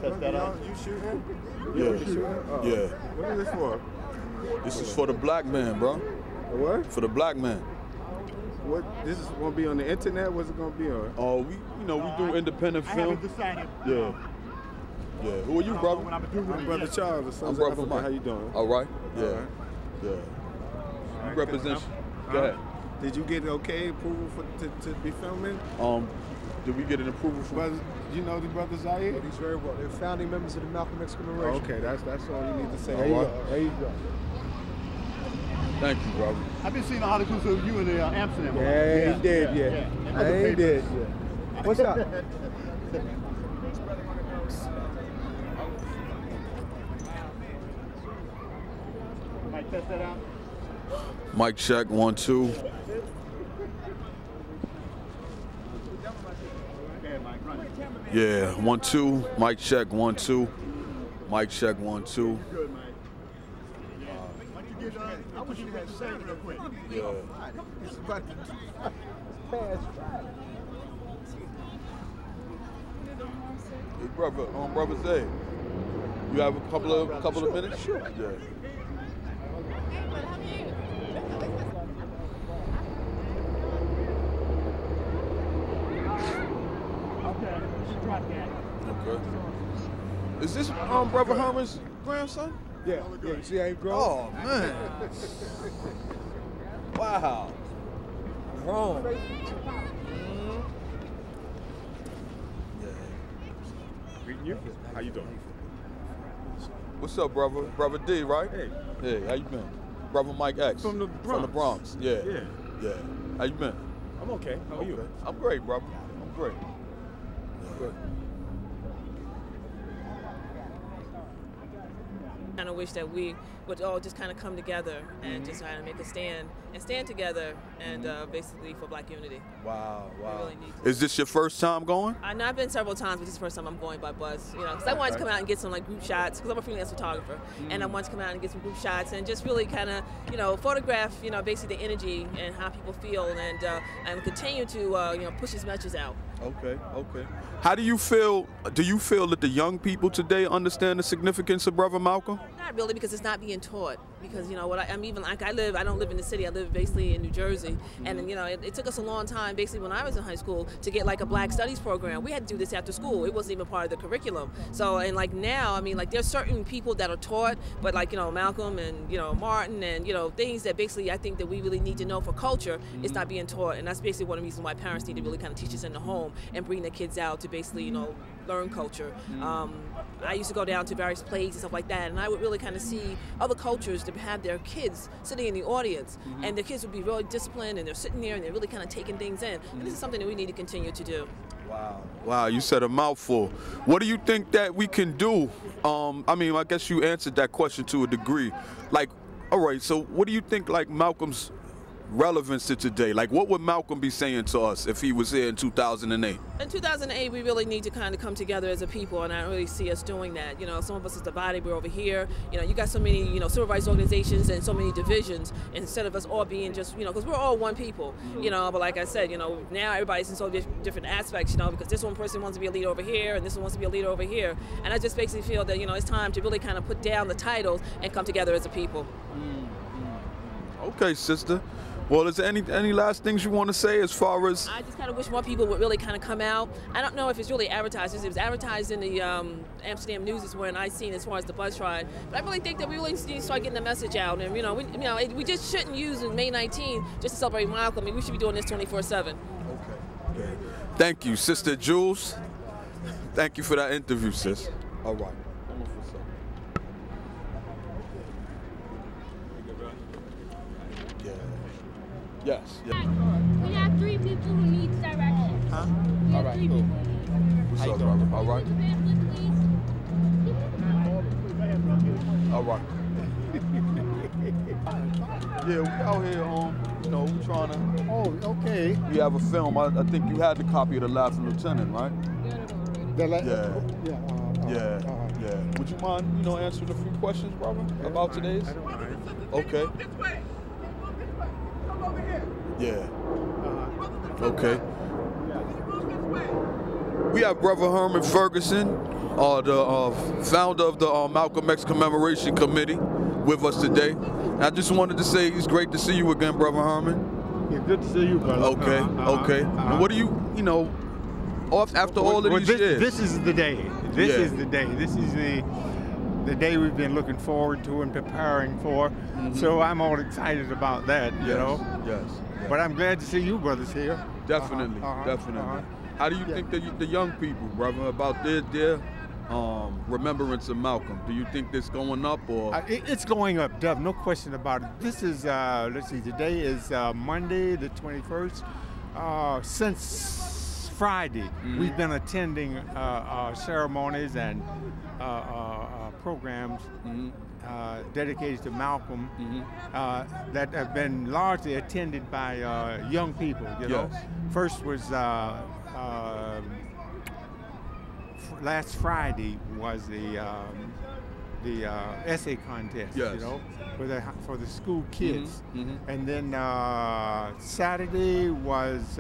Test that out. You shooting? Yeah. You shooting? Oh. Yeah. What is this for? This is for the black man, bro. What? For the black man. What? This is gonna be on the internet? What's it gonna be on? Oh, we do independent film. I haven't decided. Yeah. Yeah. Who are you, brother? I'm Brother Charles, the Sons I'm of Brother Africa. Mike. How you doing? All right. Yeah. All right. Yeah. All right, Represent. Go ahead. Did you get okay approval to be filming? Did we get an approval from? Brother, you know the brother Zaire? He's very well. They're founding members of the Malcolm X commemoration. Oh, okay, that's all you need to say. There you go. There you go. Thank you, brother. I've been seeing articles of you in Amsterdam. Yeah, he did, yeah. I ain't did, yeah. What's up? Might test that out. Mic check, 1, 2. Yeah, 1, 2. Mic check, 1, 2. Mic check, 1, 2. Good, Mike. I wish you had to say it real quick. Yeah. Hey, brother Zay, you have a couple of minutes? Sure. Yeah. Okay. Is this Brother Herman's grandson? Yeah, yeah. You see how he grown? Oh man! Wow. Grown. Meeting you? How you doing? What's up, brother? Brother D, right? Hey. Hey, how you been? Brother Mike X. From the Bronx. From the Bronx. Yeah. Yeah. Yeah. How you been? I'm okay. How are you? I'm great, brother. I'm great. Good. I kind of wish that we would all just kind of come together and just try to make a stand and stand together and basically for Black unity. Wow, wow. Really need to. Is this your first time going? I know I've been several times, but this is the first time I'm going by bus. You know, because I wanted to come out and get some like group shots because I'm a freelance photographer, and I wanted to come out and get some group shots and just really kind of photograph basically the energy and how people feel and continue to push these messages out. Okay, okay. How do you feel? Do you feel that the young people today understand the significance of Brother Malcolm? Not really, because it's not being taught. Because I'm even like I don't live in the city. I live basically in New Jersey, and it took us a long time. Basically, when I was in high school, to get like a Black Studies program, we had to do this after school. It wasn't even part of the curriculum. So and like now, I mean, like there's certain people that are taught, but like Malcolm and Martin and things that basically I think that we really need to know for culture is not being taught, and that's basically one of the reasons why parents need to really kind of teach us in the home and bring their kids out to basically learn culture. I used to go down to various plays and stuff like that, and I would really kind of see other cultures to have their kids sitting in the audience, and the kids would be really disciplined, and they're sitting there and they're really kind of taking things in. And this is something that we need to continue to do. Wow. Wow, you said a mouthful. What do you think that we can do? I mean, I guess you answered that question to a degree. Like, all right, so what do you think like Malcolm's relevance to today? Like, what would Malcolm be saying to us if he was here in 2008? In 2008, we really need to kind of come together as a people, and I don't really see us doing that. Some of us is divided. We're over here. You got so many, civil rights organizations and so many divisions. Instead of us all being just, because we're all one people. But like I said, now everybody's in so different aspects. Because this one person wants to be a leader over here, and this one wants to be a leader over here. And I just basically feel that it's time to really kind of put down the titles and come together as a people. Okay, sister. Well, is there any last things you want to say as far as? I just kind of wish more people would really kind of come out. I don't know if it's really advertised. It was advertised in the Amsterdam News is when I seen as far as the bus ride. But I really think that we really need to start getting the message out. And we just shouldn't use May 19 just to celebrate Malcolm. I mean, we should be doing this 24/7. Okay. Thank you, Sister Jules. Thank you for that interview, sis. All right. Yes. We have 3 people who need directions. Huh? All right, cool. What's up, brother? All right. All right. Yeah, we out here we trying to. Oh, okay. We have a film. I think you had the copy of The Laughing Lieutenant, right? Yeah. Would you mind, answering a few questions, brother, about today's? I don't mind. Okay. Yeah. Okay. We have Brother Herman Ferguson. the founder of the Malcolm X Commemoration Committee, with us today. And I just wanted to say it's great to see you again, Brother Herman. Yeah, good to see you, brother. Okay, okay. And what do you know, after all of these years? This is the day. This Yeah. is the day. This is the day we've been looking forward to and preparing for. So I'm all excited about that, you know. Yes. But I'm glad to see you brothers here. Definitely, definitely. How do you think the young people, brother, about their remembrance of Malcolm? Do you think this going up or? It's going up, Dev, no question about it. This is, let's see, today is Monday the 21st. Since Friday, we've been attending ceremonies and programs dedicated to Malcolm that have been largely attended by young people, you know. First was last Friday was the essay contest, you know, for the school kids, and then Saturday was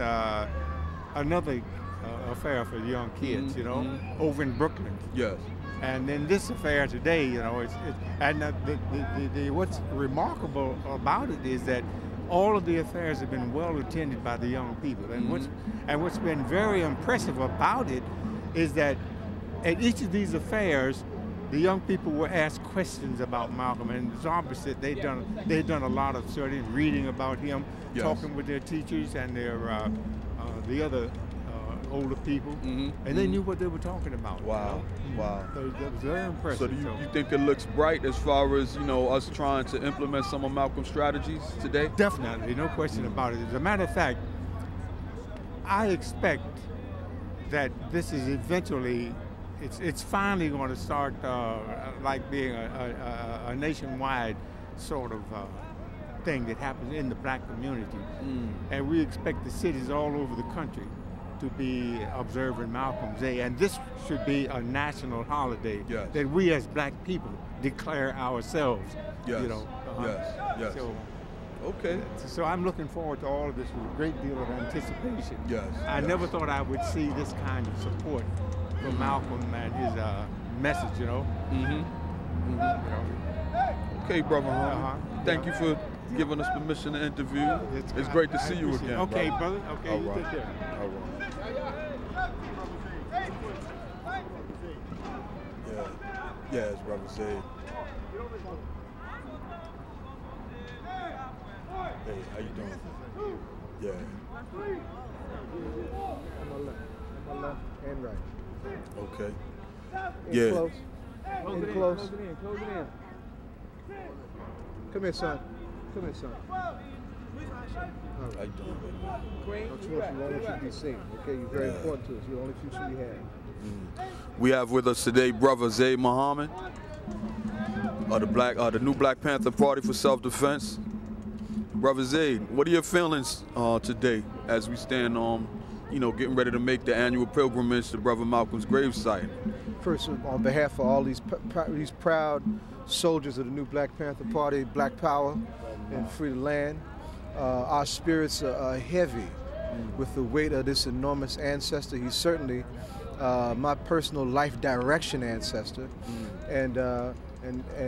another affair for young kids, you know, over in Brooklyn. Yes. And then this affair today, you know, what's remarkable about it is that all of the affairs have been well attended by the young people, and what's been very impressive about it is that at each of these affairs, the young people were asked questions about Malcolm, and it's obvious that they've done a lot of studying, reading about him, talking with their teachers and their the other older people, and they knew what they were talking about. Wow, wow. So that was very impressive. So do you think it looks bright as far as, you know, us trying to implement some of Malcolm's strategies today? Definitely, no question about it. As a matter of fact, I expect that this is eventually, it's finally going to start like being a nationwide sort of thing that happens in the black community. And we expect the cities all over the country to be observing Malcolm's Day, and this should be a national holiday that we as black people declare ourselves. You know. Yes. So, okay. So I'm looking forward to all of this with a great deal of anticipation. I Yes. never thought I would see this kind of support for Malcolm and his message. You know. You know. Okay, Brother Herman. Thank you for giving us permission to interview. It's great to see you again. Okay, brother. Okay, All you right. take care. All right. Yes, Brother Zaid. Hey, how you doing? Yeah. On my left and right. Okay. In close. In close. Close it in. Come here, son. Come here, son. How you doing, baby? Don't you want you to be seen, okay? You're very important to us. You're the only future we have. We have with us today Brother Zaid Muhammad of the new Black Panther Party for Self-Defense. Brother Zaid, what are your feelings today as we stand you know, getting ready to make the annual pilgrimage to Brother Malcolm's gravesite? First, on behalf of all these proud soldiers of the new Black Panther Party, Black Power, and Free the Land, our spirits are heavy with the weight of this enormous ancestor. He's certainly my personal life direction ancestor, and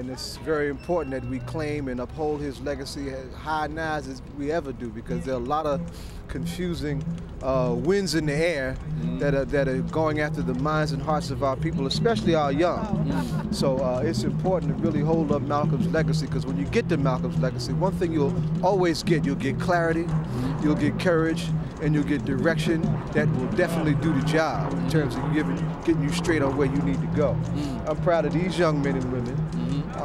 it's very important that we claim and uphold his legacy as high now as we ever do, because there are a lot of confusing winds in the air that are going after the minds and hearts of our people, especially our young. So it's important to really hold up Malcolm's legacy, because when you get to Malcolm's legacy, one thing you'll always get, you'll get clarity, you'll get courage, and you'll get direction that will definitely do the job in terms of getting you straight on where you need to go. I'm proud of these young men and women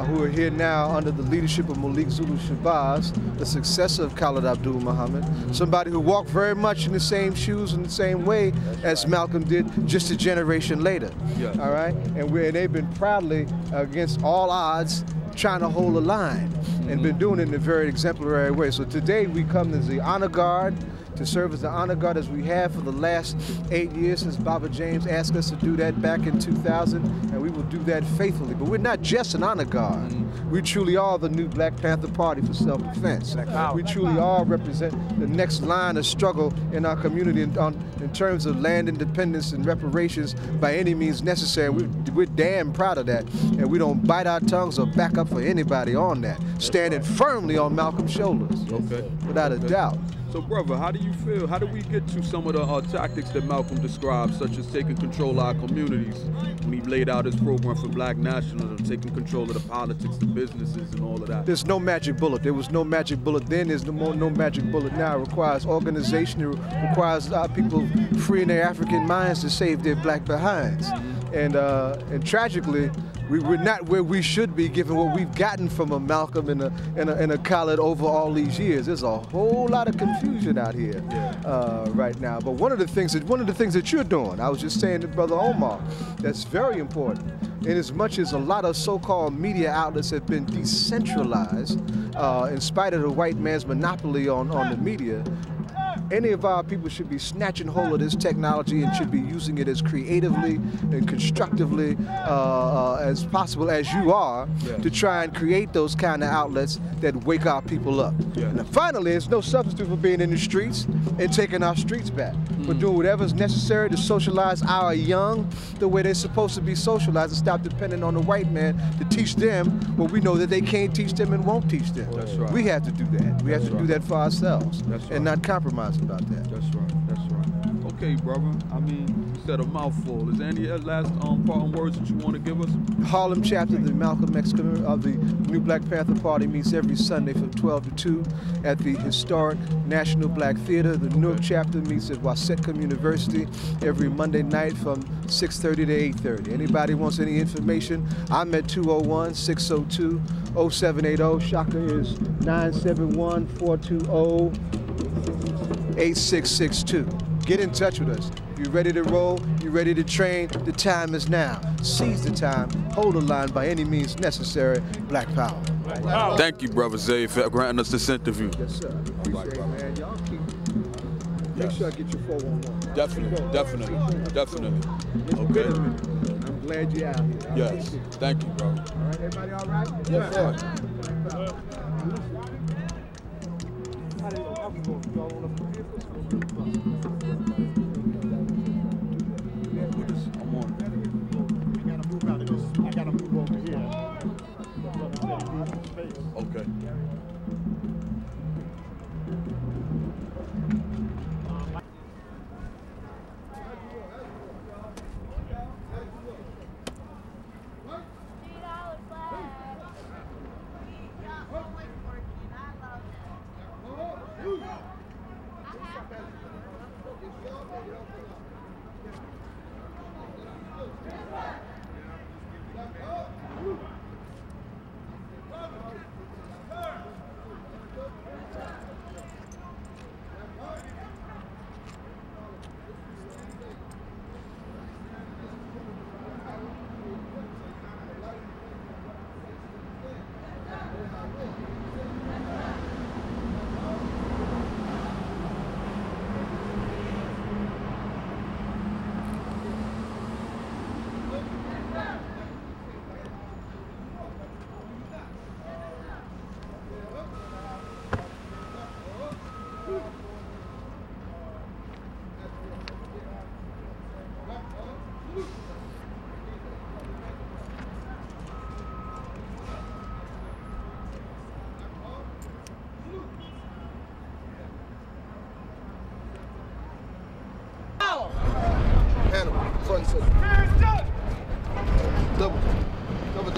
who are here now under the leadership of Malik Zulu Shabazz, the successor of Khallid Abdul Muhammad, somebody who walked very much in the same shoes in the same way as Malcolm did just a generation later. All right? And they've been proudly, against all odds, trying to hold the line and been doing it in a very exemplary way. So today we come as the honor guard to serve as the honor guard as we have for the last 8 years since Baba James asked us to do that back in 2000, and we will do that faithfully. But we're not just an honor guard. We truly are the new Black Panther Party for self-defense. We truly are represent the next line of struggle in our community in terms of land independence and reparations by any means necessary. We're damn proud of that, and we don't bite our tongues or back up for anybody on that. Standing firmly on Malcolm's shoulders, without a doubt. So, brother, how do you feel? How do we get to some of the tactics that Malcolm described, such as taking control of our communities when he laid out his program for Black nationalism, taking control of the politics, the businesses, and all of that? There's no magic bullet. There was no magic bullet then. There's no magic bullet now. It requires organization. It requires people freeing their African minds to save their Black behinds. And tragically, we're not where we should be, given what we've gotten from a Malcolm and a Khallid over all these years. There's a whole lot of confusion out here right now. But one of the things that you're doing, I was just saying to Brother Omar, that's very important. In as much as a lot of so-called media outlets have been decentralized, in spite of the white man's monopoly on the media, any of our people should be snatching hold of this technology and should be using it as creatively and constructively as possible as you are to try and create those kind of outlets that wake our people up. And finally, there's no substitute for being in the streets and taking our streets back. We're doing whatever's necessary to socialize our young the way they're supposed to be socialized and stop depending on the white man to teach them what we know that they can't teach them and won't teach them. That's right. We have to do that. We have to do that for ourselves and not compromise about that. That's right. That's right. Okay, brother. I mean, you said a mouthful. Is there any last parting words that you want to give us? Harlem chapter of the Malcolm X of the New Black Panther Party meets every Sunday from 12 to 2 at the historic National Black Theater. The New York chapter meets at Wasatcom University every Monday night from 6:30 to 8:30. Anybody wants any information, I'm at 201-602-0780. Shaka is 971-420-8662. Get in touch with us. If you're ready to roll, you're ready to train, the time is now. Seize the time, hold the line by any means necessary. Black power. Thank you, Brother Zay, for granting us this interview. Yes, sir. Appreciate it, man. Y'all keep. Make sure I get your 411. Definitely. Okay. I'm glad you're out here. Yes. Thank you, bro. All right, everybody all right? Yes, sir. Okay. Front and center. Double down. Double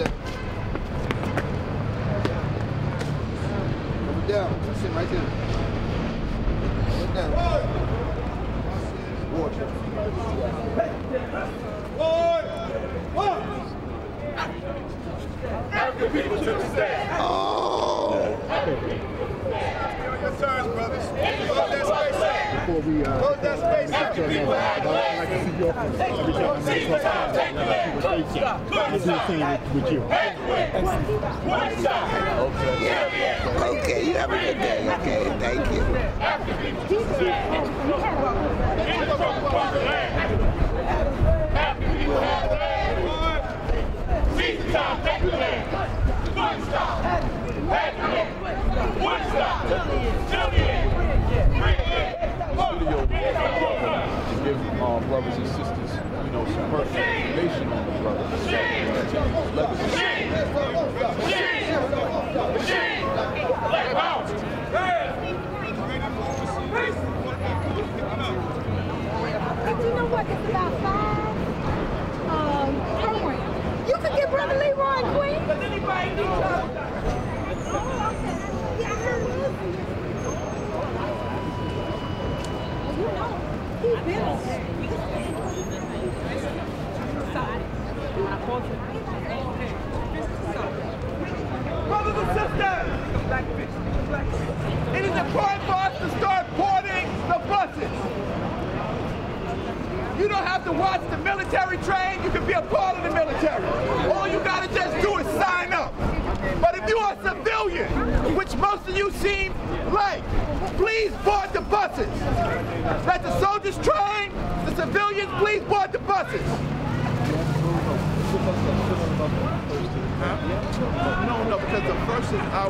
down. That's it right there. Look down. Watch it. African people took the stand. Oh! Your turns, brothers. Close that space. Before we Close that space. African people had I'd like to see your face. Every time I make with you. Okay, you have a good day. Okay, thank you. brothers and sisters, you know, some personal information on the brothers. Continue his legacy. You know what? It's about 5 programs. You could get Brother Leroy Queen. Does anybody need to? Yeah, I heard this. You know, he's been on there. Brothers and sisters, it is important for us to start boarding the buses. You don't have to watch the military train. You can be a part of the military. All you gotta just do is sign up. But if you are a civilian, which most of you seem like, please board the buses. Let the soldiers train, the civilians, please board the buses. No, because the first is our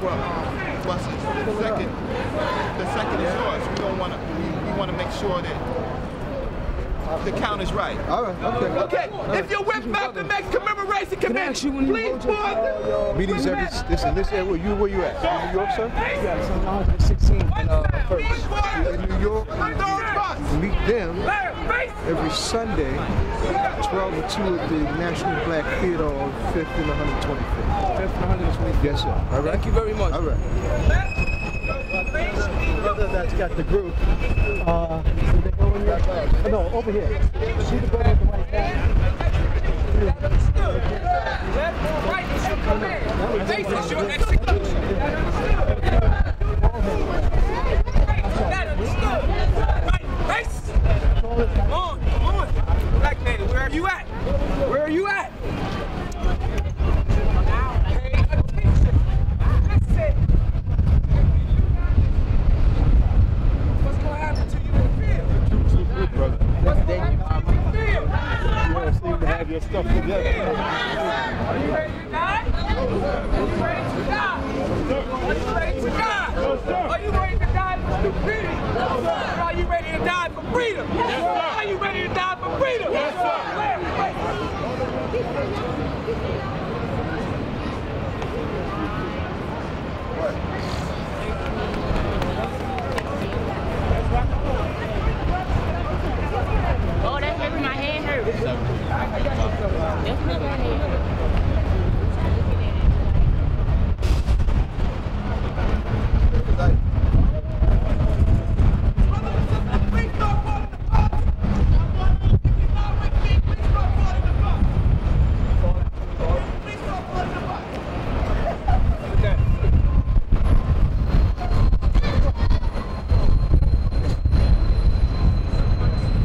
buses. The second is yours. We don't want to. We want to make sure that the count is right. All right, okay. Okay, if you're with Malcolm X Commemoration Committee, please board. Meetings every, this area. Where you at? In New York, sir? Yeah, so 116 and first. In New York, meet them every Sunday, 12 to 2 at the National Black Theater on 5th and 125th. 5th and 125th. Yes, sir. All right. Thank you very much. All right. Brother that's got the group. No, over here. See the brother with the white hat? Left or right is your command. Face is your execution. That understood. Right, face. Come on. Black lady, where are you at? Where are you at? Pay attention. That's it. What's going to happen to you in the field? What's going to happen to you in the field? You don't seem to have your stuff together. Are you ready to die? Are you ready to die? Are you ready to die? Are you ready to die for stupidity? Are you ready to die for freedom? Are you ready to die for freedom? Yes, sir. Oh, that's making my head hurt. That's making my head hurt.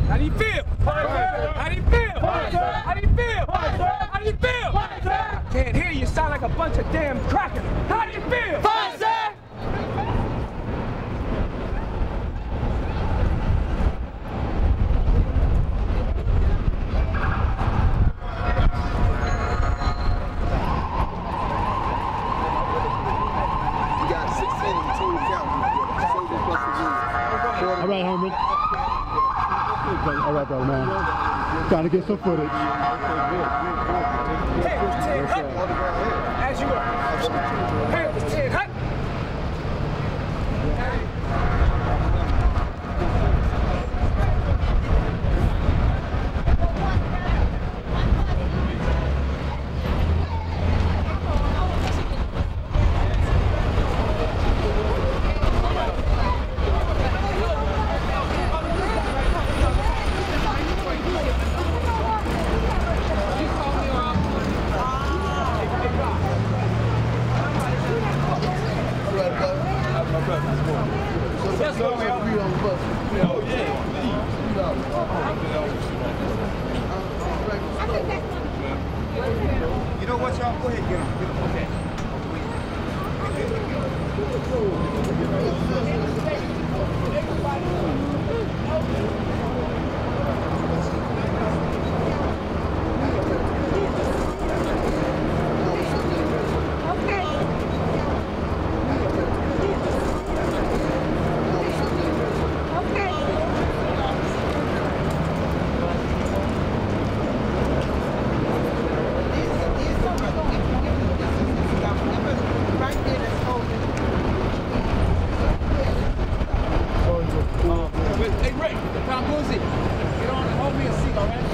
How do you feel? How do you feel? How do you feel? How do you feel? I can't hear you. Sound like a bunch of damn crackers. How do you feel? Fine, sir. We got 16 in the total count. Soldiers plus the All right, homie. All right, brother, man. Trying to get some footage. As you are. Hands 10, hut. Boozy, you don't hold me a seat, all right?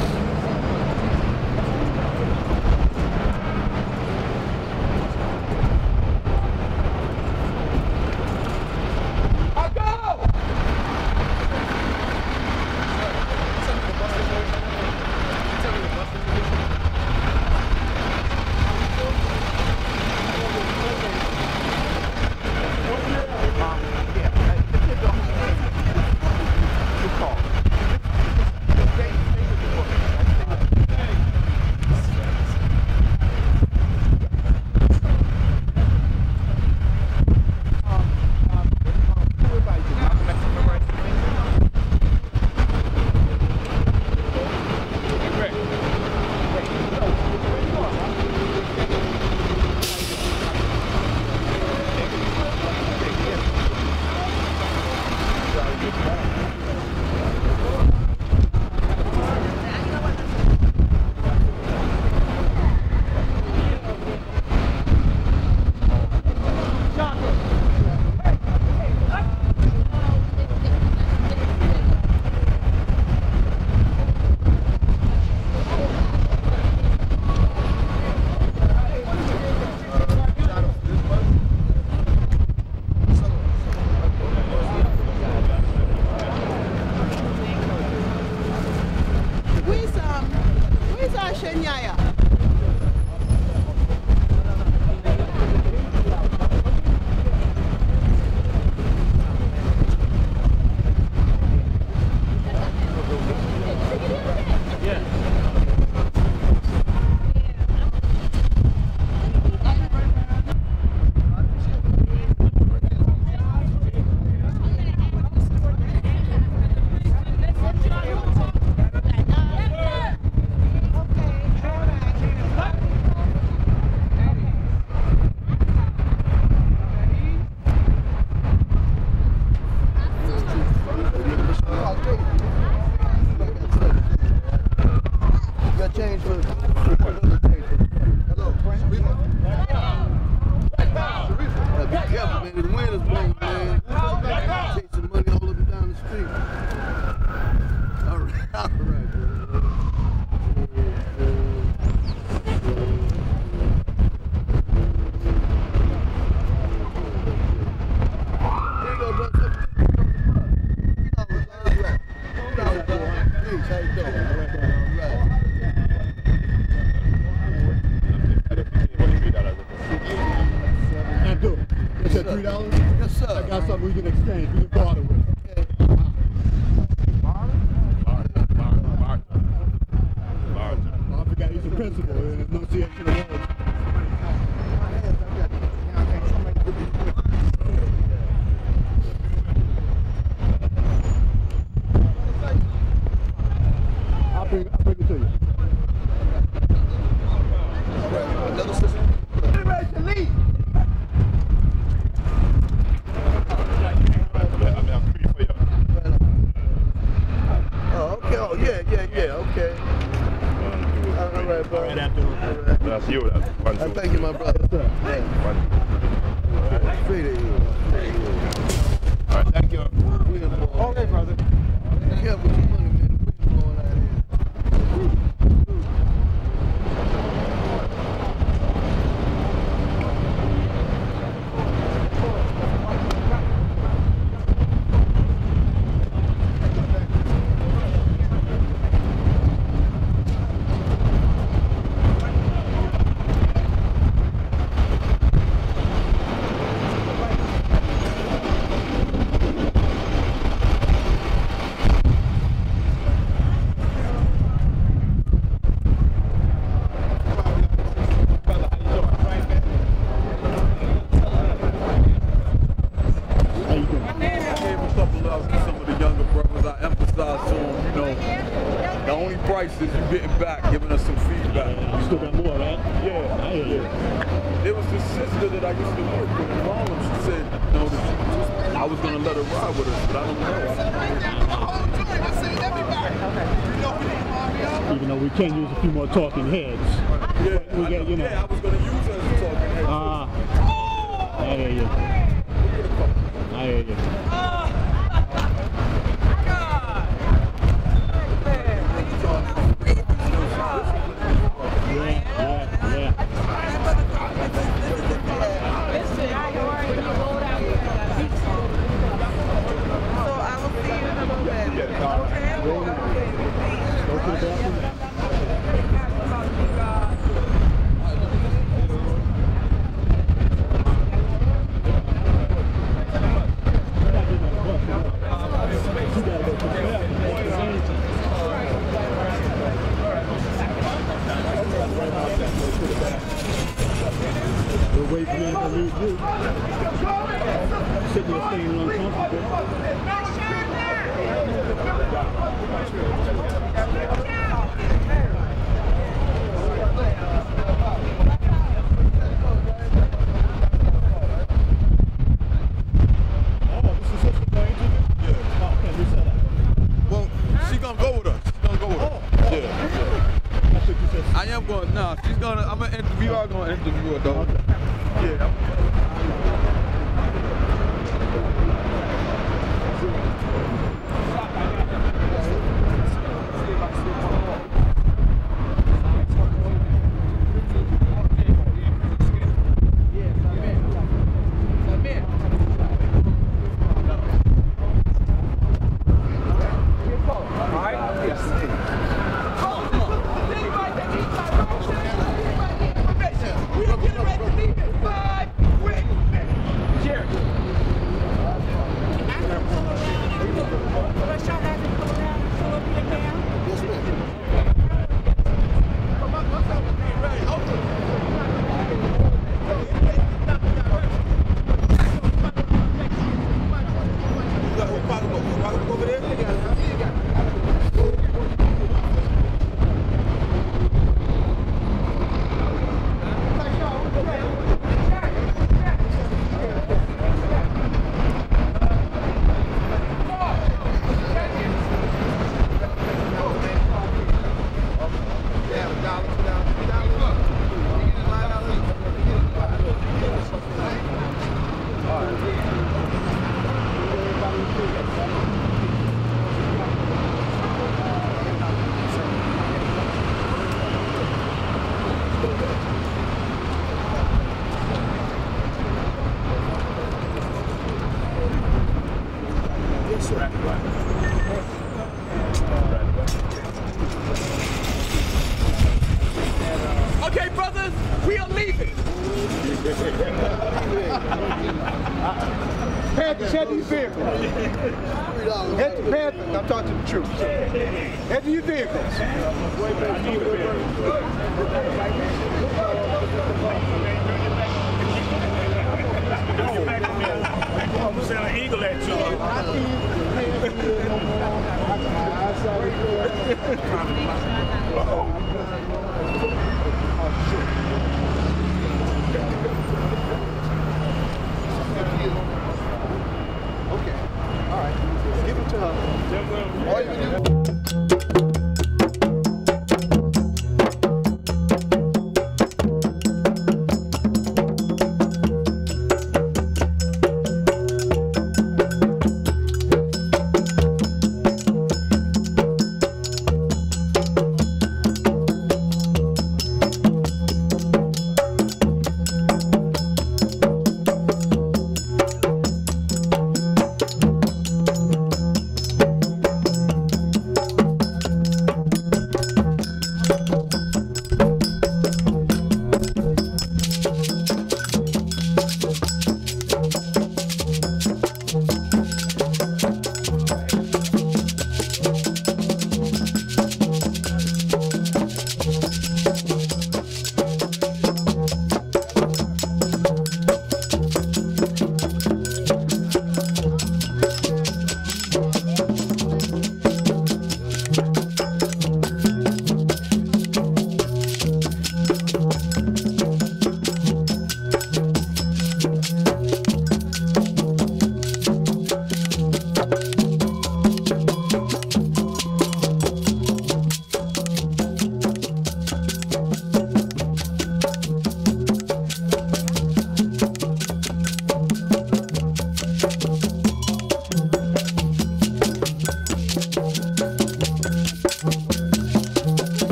Thank you, my brother. All right, thank you. Okay, brother. Be careful with your money, man. The wind's blowing out here. Is you getting back, giving us some feedback. You still got more, right? Yeah. I hear you. There was this sister that I used to work with in Harlem. She said, you know, that I was going to let her ride with us, but I don't know. Even though we can use a few more talking heads. Yeah, we get, you know. Yeah, I was going to use her as a talking head. I hear you. I hear you. We'll wait for them to leave you. Sitting there staying uncomfortable. Well, she gonna go with us. She's gonna go with us. Yeah. I am going. Nah, she's gonna. I'm gonna interview. We are gonna interview her though. Yeah. Okay, brothers, we are leaving. Panthers, head to your vehicles. Head to Panthers. I'm talking to the troops. Head to your vehicles. I'm sending an eagle at Okay. All right. Give it to her. All you can do.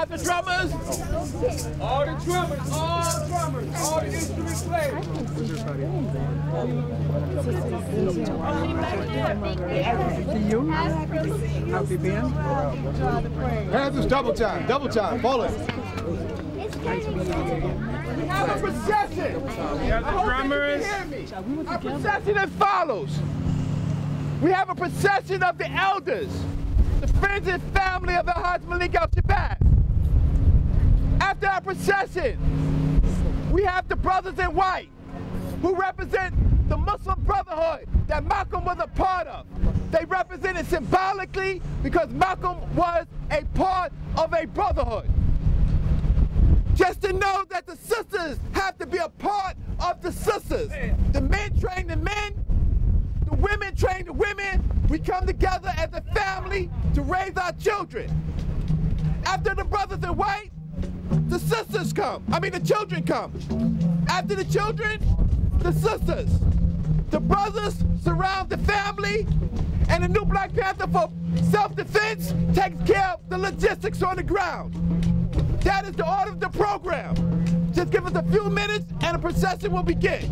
have the drummers? All the drummers, all the instrument players. How's he been? Hands is double time, follow it. We have a procession. Yeah, the I hope drummers. you can hear me. Our procession as follows. We have a procession of the elders, the friends and family of the Hajj Malik al-Shabazz. After our procession, we have the brothers in white, who represent the Muslim Brotherhood that Malcolm was a part of. They represent it symbolically because Malcolm was a part of a brotherhood. Just to know that the sisters have to be a part of the sisters. The men train the men, the women train the women. We come together as a family to raise our children. After the brothers in white, the sisters come. The children come. After the children, the sisters. The brothers surround the family, and the new Black Panther for self-defense takes care of the logistics on the ground. That is the order of the program. Just give us a few minutes and the procession will begin.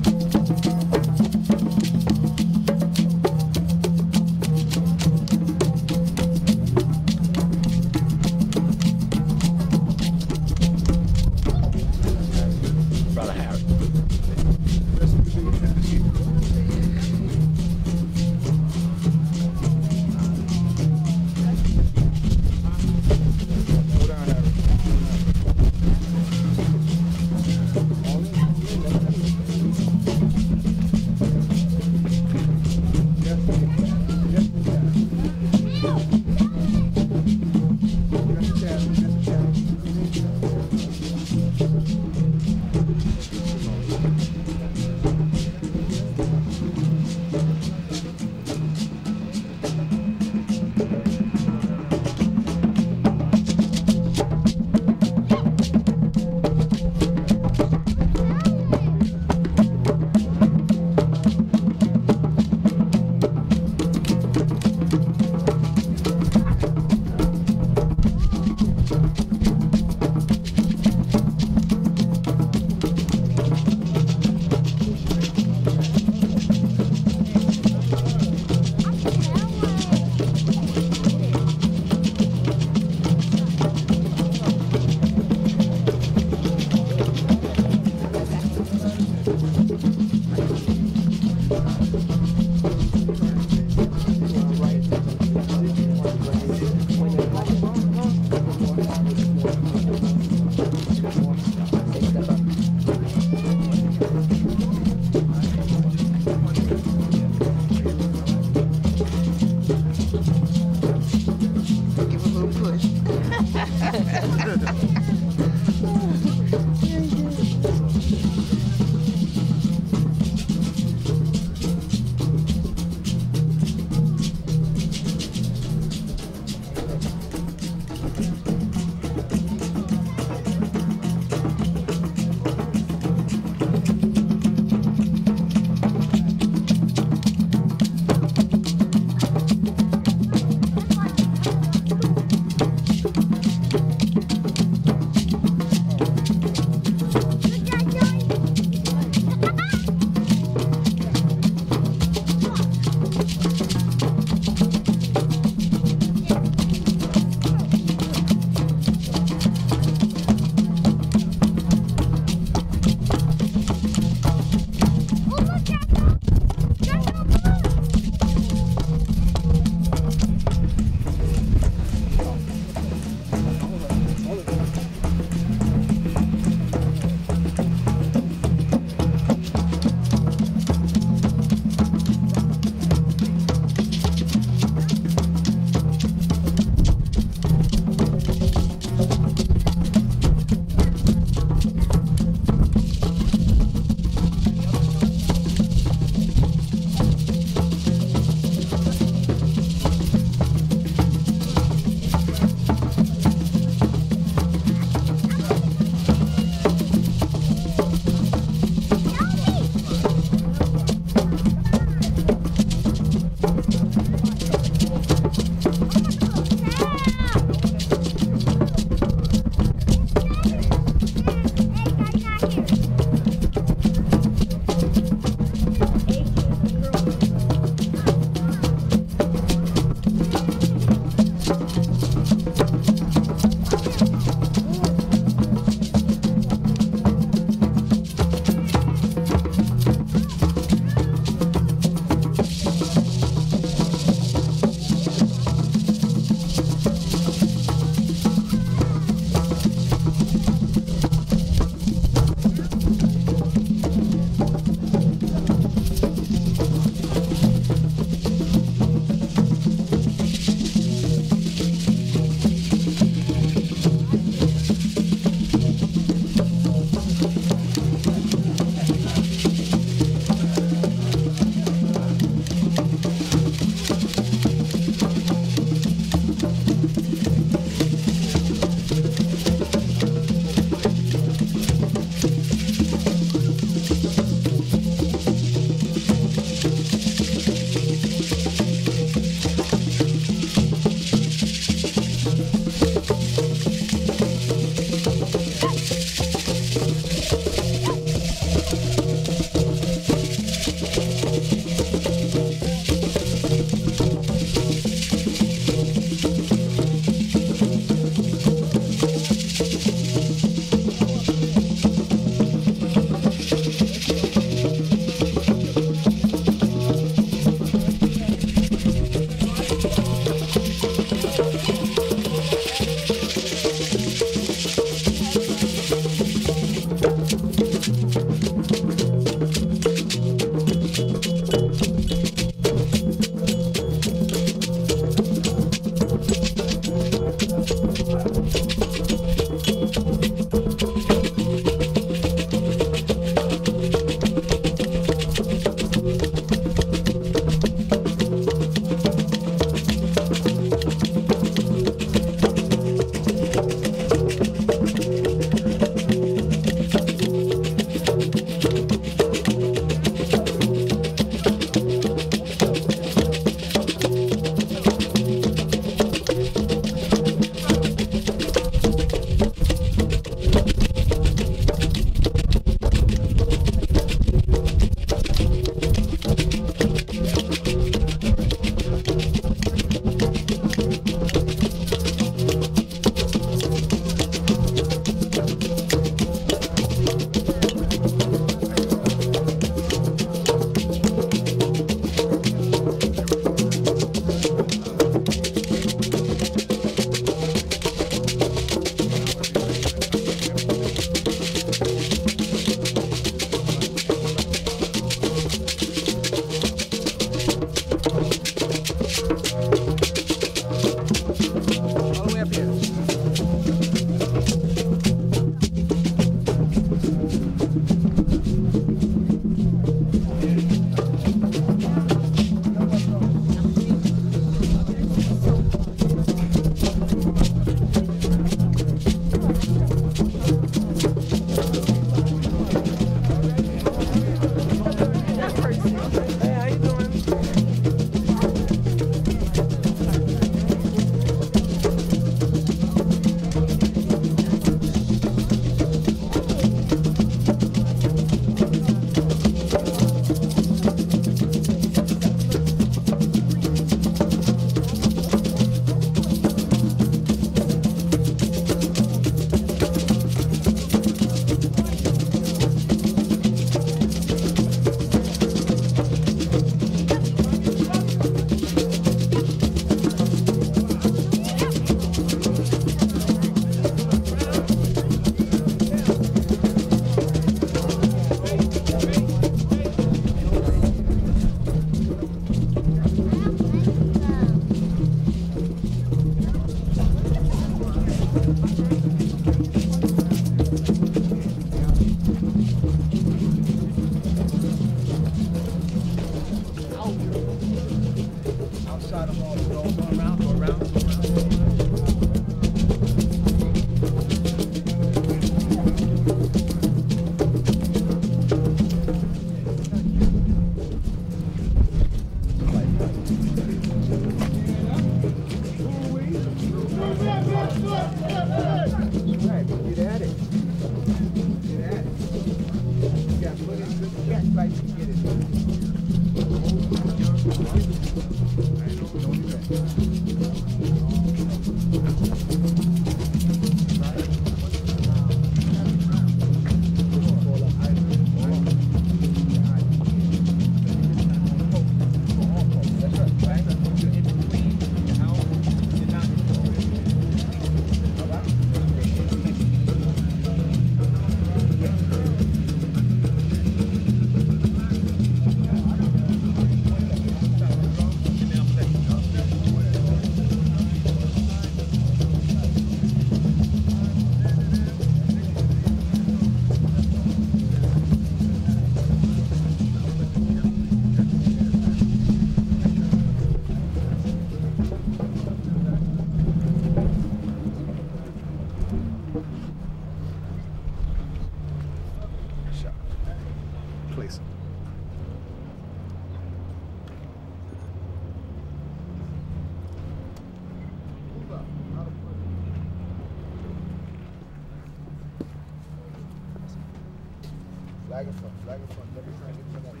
Flag in front, flag in front. Let me try and get to that one.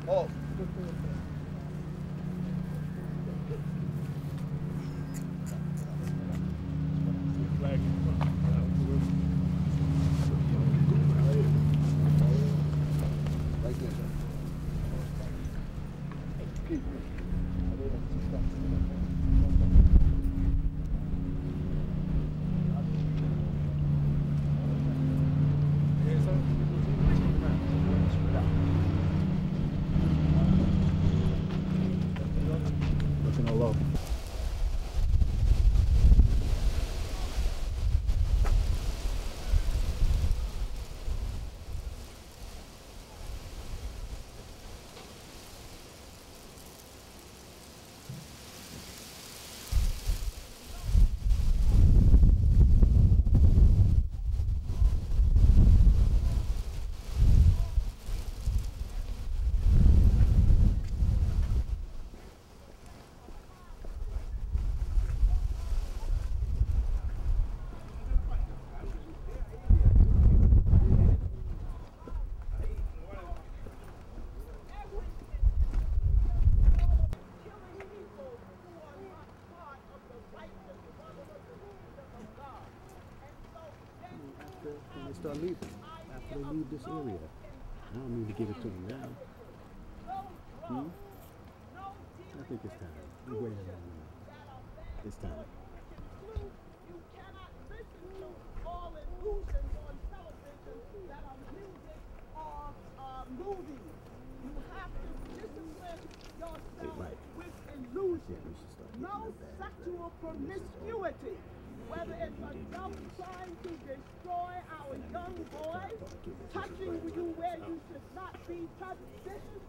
Oh. Flag in front. Right there, sir. Looking all over. When they start leaving, after they leave this area, I don't mean to give it to them now. I think it's time. We waited long enough. It's time. You cannot listen to all illusions on television that are music or movies. You have to discipline yourself with illusions. No sexual promiscuity. Whether it's adults trying to destroy our young boys, touching you where you should not be touched. This is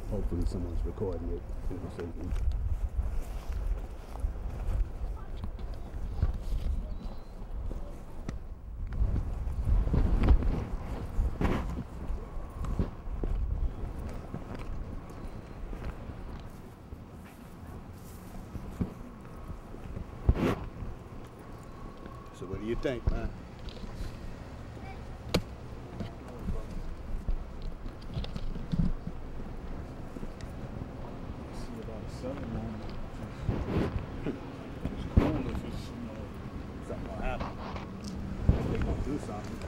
Hopefully someone's recording it. So what do you think, man? See about a 7 moment. It's cool if it's, something will happen. They're gonna do something.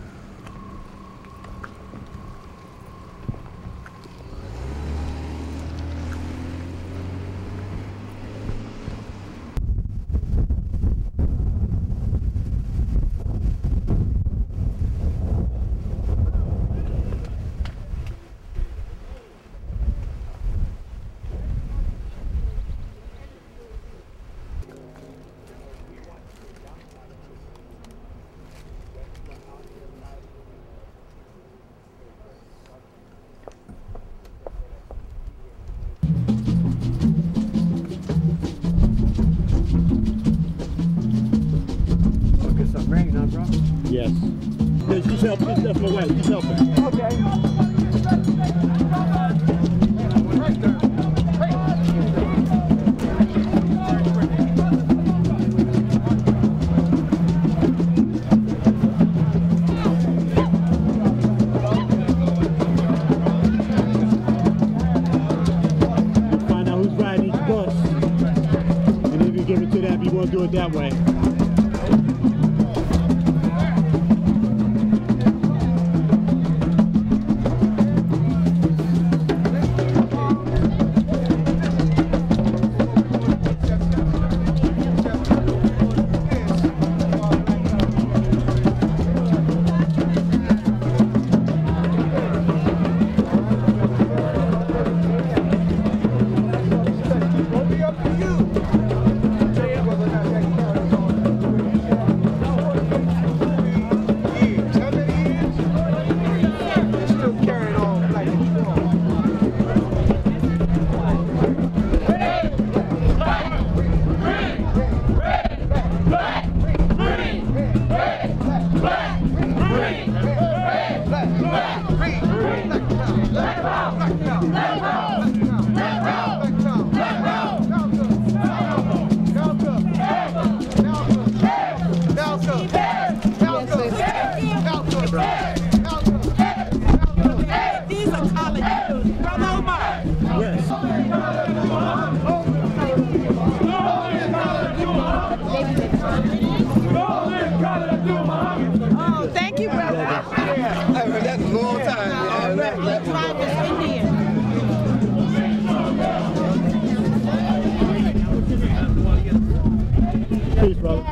Yes. Hey, she's helping. She's stepping away. She's helping. Okay. Find out who's riding each bus. And if you give it to them, you won't do it that way. These are Khallid. Brother Omar. Oh, thank you, brother. That's a long time. Peace, brother.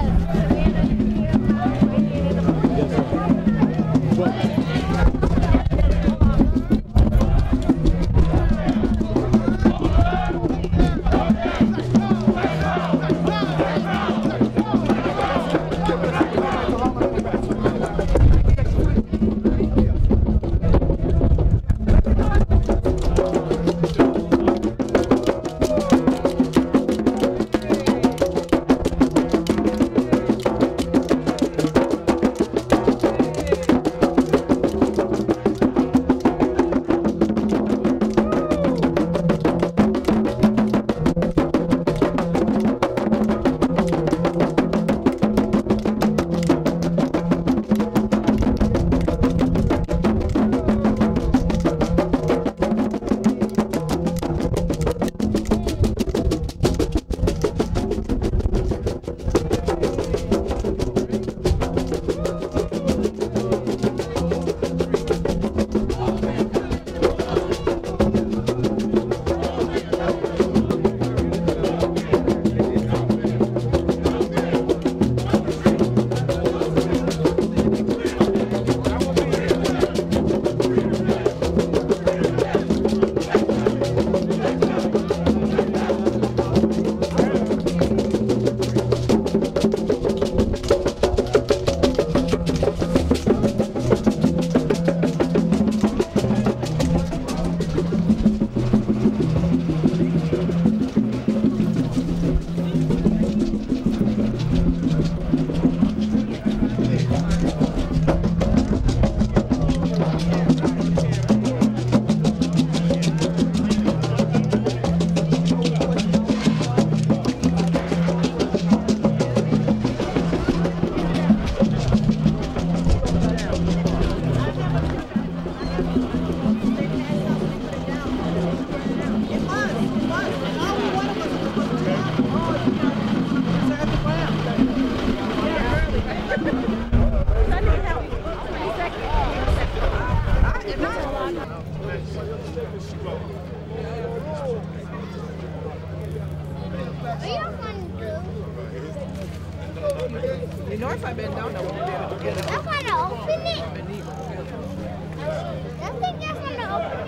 Yes, sir. Well, You know, if I bend down, I won't be able to get it. I'm gonna open it. I think I'm gonna open it.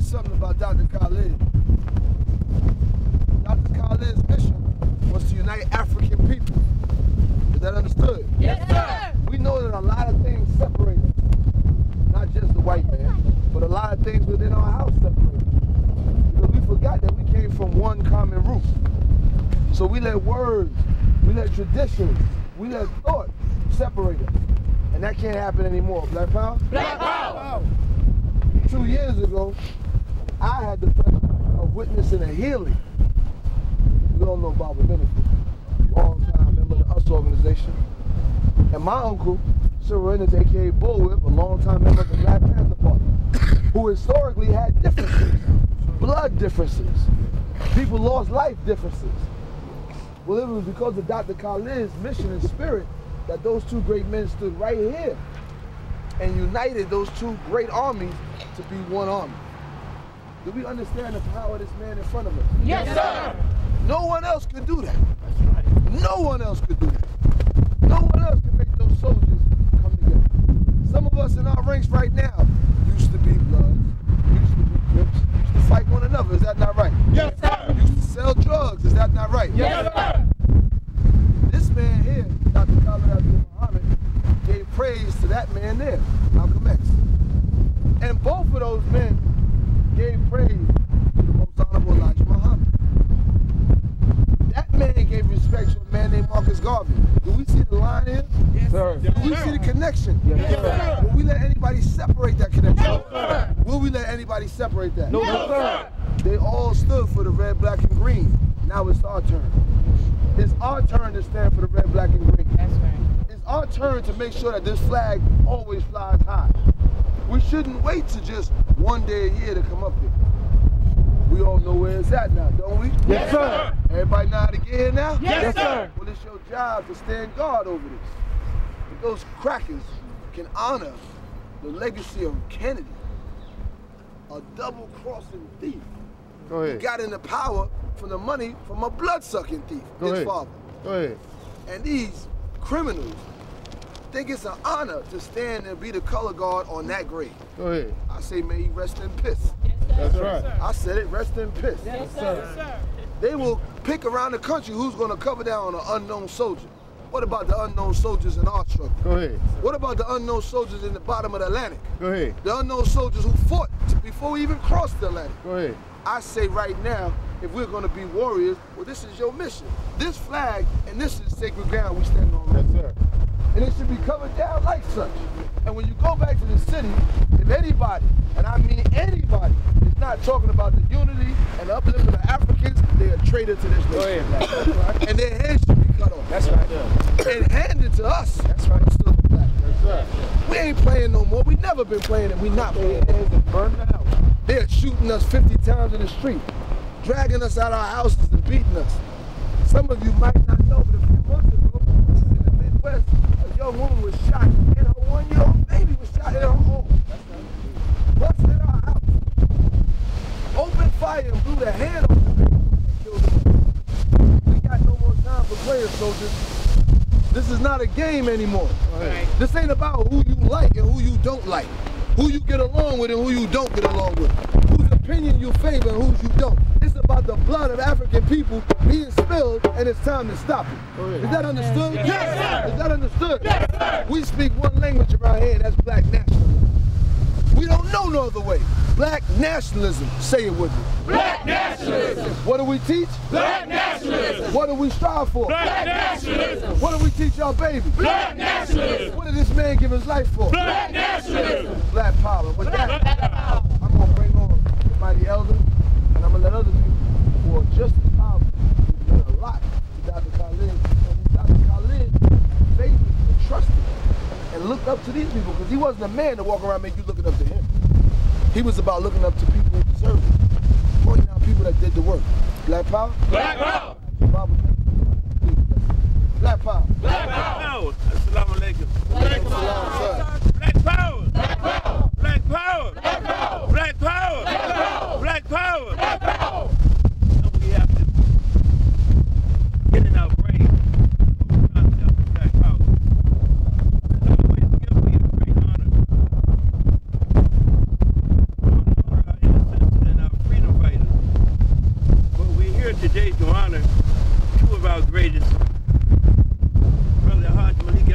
Something about Dr. Khallid. Dr. Khalid's mission was to unite African people. Is that understood? Yes, sir. We know that a lot of things separate us. Not just the white man, but a lot of things within our house separate us. Because we forgot that we came from one common root. So we let words, we let traditions, we let thought separate us. And that can't happen anymore. Black Power? Black Power! 2 years ago, I had the pleasure of witnessing a healing. We all know Baba Benefit, long time member of the US organization. And my uncle, Sir Reynolds, aka Bullwhip, a long time member of the Black Panther Party, who historically had differences, blood differences. People lost life differences. Well, it was because of Dr. Khalid's mission and spirit that those two great men stood right here and united those two great armies to be one army. Do we understand the power of this man in front of us? Yes, sir. No one else could do that. That's right. No one else could do that. No one else can make those soldiers come together. Some of us in our ranks right now used to be Bloods, used to be Crips, used to fight one another. Is that not right? Yes, sir. Used to sell drugs. Is that not right? Yes, sir. This man here, Dr. Khallid Abdul-Muhammad, gave praise to that man there, Malcolm X. And both of those men gave praise to the most honorable Elijah Muhammad. That man gave respect to a man named Marcus Garvey. Do we see the line here? Yes, sir. Do we see the connection? Yes, sir. Will we let anybody separate that connection? No, sir. Will we let anybody separate that? No, sir. They all stood for the red, black, and green. Now it's our turn. It's our turn to stand for the red, black, and green. That's right. It's our turn to make sure that this flag always flies high. We shouldn't wait to just one day a year to come up there. We all know where it's at now, don't we? Yes, sir. Everybody know how to get here now? Yes, sir. Well, it's your job to stand guard over this. If those crackers can honor the legacy of Kennedy, a double-crossing thief. Go ahead. He got into power from the money from a blood-sucking thief, his father. Go ahead. And these criminals think it's an honor to stand and be the color guard on that grave. Go ahead. I say, may he rest in piss. That's right. I said it, rest in piss. Yes, sir. They will pick around the country who's going to cover down an unknown soldier. What about the unknown soldiers in our struggle? Go ahead. What about the unknown soldiers in the bottom of the Atlantic? Go ahead. The unknown soldiers who fought before we even crossed the Atlantic. Go ahead. I say right now, if we're going to be warriors, well, this is your mission. This flag and this is sacred ground we stand on. Yes, sir. And it should be covered down like such. And when you go back to the city, if anybody, and I mean anybody, is not talking about the unity and the upliftment of Africans, they're a traitor to this nation. Right. And their heads should be cut off. That's right. And handed to us. That's right. Still black. That's right. We ain't playing no more. We never been playing it. We not playing it. And burning out. They're shooting us 50 times in the street, dragging us out of our houses and beating us. Some of you might not know, but a few months ago, in the Midwest, a young woman was shot, and her 1-year-old baby was shot in her home. Busted in our house. Opened fire and blew the hand off the baby and killed her. We got no more time for players, soldiers. This is not a game anymore. Right. This ain't about who you like and who you don't like. Who you get along with and who you don't get along with. Whose opinion you favor and whose you don't. It's about the blood of African people being spilled, and it's time to stop it. Is that understood? Yes, sir. Is that understood? Yes, sir. We speak one language around here, and that's black nationalism. We don't know no other way. Black nationalism. Say it with me. Black nationalism. What do we teach? Black nationalism. What do we strive for? Black nationalism. What do we teach our babies? Black nationalism. What did this man give his life for? Black nationalism. Black power. With that, I'm going to bring on the mighty elder, and I'm going to let other people who are just as powerful do a lot to Dr. Khallid. And Dr. Khallid favored and trusted and looked up to these people, because he wasn't a man to walk around and make you looking up to him. He was about looking up to people who deserve it, pointing out people that did the work. Black power? Black power! Black power! Black power! Assalamu alaikum. Black power! Black power! Black power! Black power! Black power! Black power! Black power! Black power! And we have to get in our brain the concept of black power. It's always given me a great honor for our innocence and our freedom fighters. But we're here today to honor two of our greatest,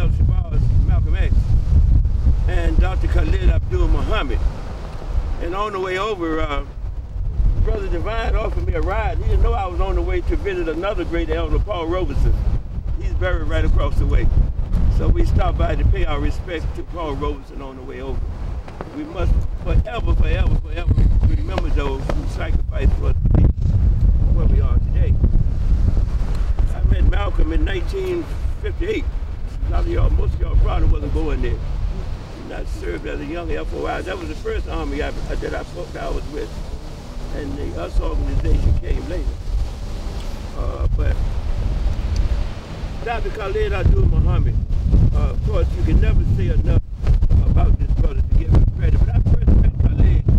Shabazz, Malcolm X, and Dr. Khallid Muhammad. And on the way over, Brother Divine offered me a ride. He didn't know I was on the way to visit another great elder, Paul Robeson. He's buried right across the way. So we stopped by to pay our respects to Paul Robeson on the way over. We must forever, forever, forever remember those who sacrificed for us to be where we are today. I met Malcolm in 1958. Most of y'all probably wasn't going there. I served as a young FOI. That was the first army that I was with. And the US organization came later. But Dr. Khallid Muhammad, of course, you can never say enough about this brother to give him credit. But I first met Khallid, I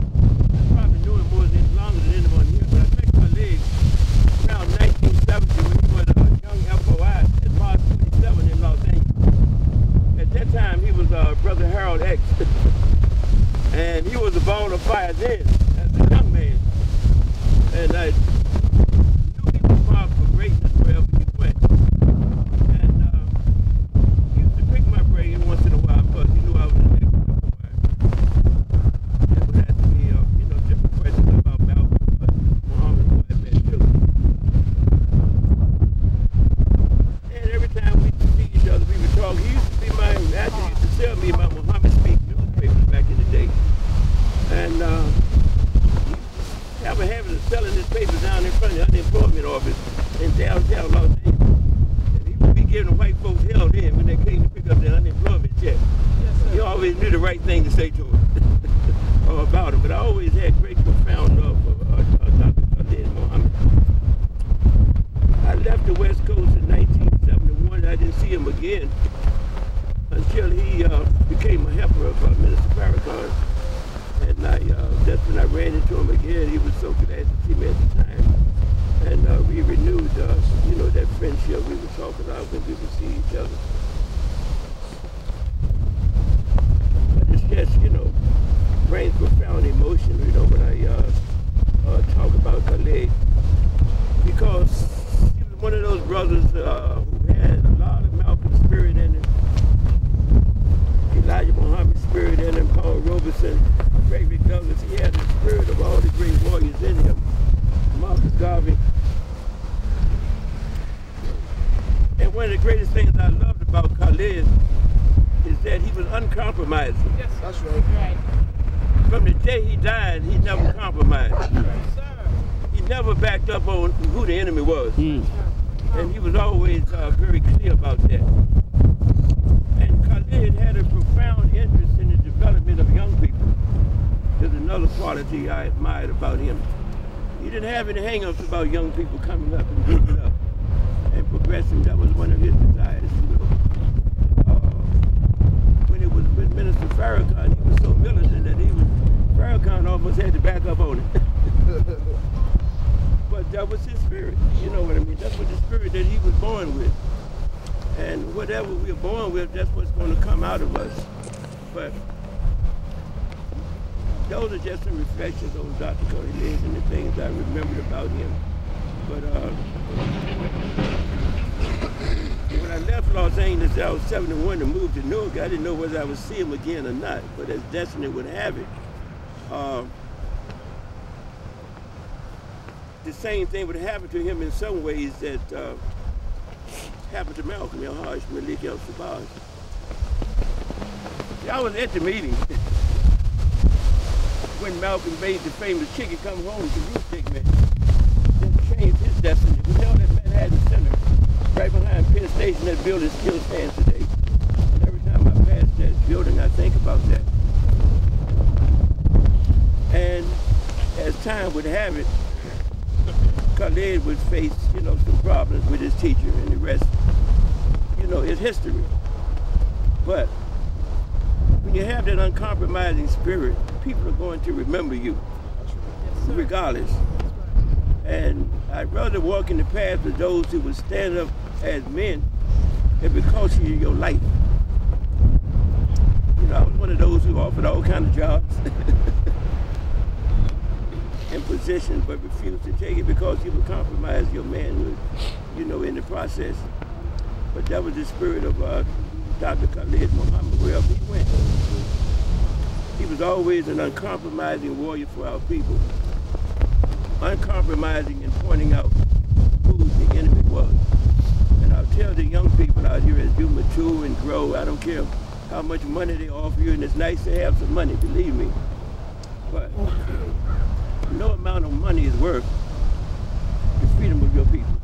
probably knew him more than longer than anyone here, but I met Khallid around 1970 when he was a young FOI at Mars 27 in Los Angeles. At that time, he was Brother Harold X. And he was a ball of fire then, as a young man. And I knew he was marked for greatness wherever he went. And he used to pick my brain once in a while because he knew I was an ex-FOI. And would ask me, different questions about Malcolm, Muhammad, who I met too. And every time we see each other, we would talk. He used to be my, actually used to tell me about Muhammad Speak newspapers back in the day. And I was having selling his papers down in front of the unemployment office in downtown Los Angeles. And he would be giving the white folks hell then when they came to pick up their unemployment check. Yes, he always knew the right thing to say to him about him. But I always had great profound love for Dr. Khallid Muhammad. I left the West Coast in 1971. I didn't see him again until he became a helper of Minister Farrakhan. And that's when I ran into him again. He was so glad to see me at the time. And we renewed, that friendship we were talking about when we would see each other. But it's just, brings profound emotion, when I talk about Khallid. Because he was one of those brothers who had a lot of Malcolm spirit in him. Elijah Muhammad's spirit in him, Paul Robeson, Frederick Douglass. He had the spirit of all the great warriors in him. Marcus Garvey. And one of the greatest things I loved about Khallid is that he was uncompromising. Yes, that's right. From the day he died, he never compromised. He never backed up on who the enemy was. And he was always very clear about that. And Khallid had a profound interest in the development of young people. There's another quality I admired about him. He didn't have any hang-ups about young people coming up and getting up and progressing. That was one of his desires, When it was with Minister Farrakhan, he was so militant that Farrakhan almost had to back up on it. But that was his spirit, you know what I mean? That's what the spirit that he was born with. And whatever we're born with, that's what's going to come out of us. But those are just some reflections on Dr. Khallid and the things I remembered about him. But when I left Los Angeles, I was 71 to move to Newark. I didn't know whether I would see him again or not, but as destiny would have it, the same thing would happen to him in some ways that happened to Malcolm, Haj Malik Shabazz. I was at the meeting when Malcolm made the famous chicken come home to roost man. That changed his destiny. We held at Manhattan Center, right behind Penn Station. That building still stands today. And every time I pass that building, I think about that. And as time would have it, Khallid would face, some problems with his teacher, and the rest, is history. But when you have that uncompromising spirit, people are going to remember you, regardless. And I'd rather walk in the path of those who would stand up as men and because of your life. I was one of those who offered all kinds of jobs and positions, but refused to take it because you would compromise your manhood, in the process. But that was the spirit of Dr. Khalid Muhammad, wherever he went. He was always an uncompromising warrior for our people, uncompromising in pointing out who the enemy was. And I'll tell the young people out here, as you mature and grow, I don't care how much money they offer you, and it's nice to have some money, believe me. But no amount of money is worth the freedom of your people.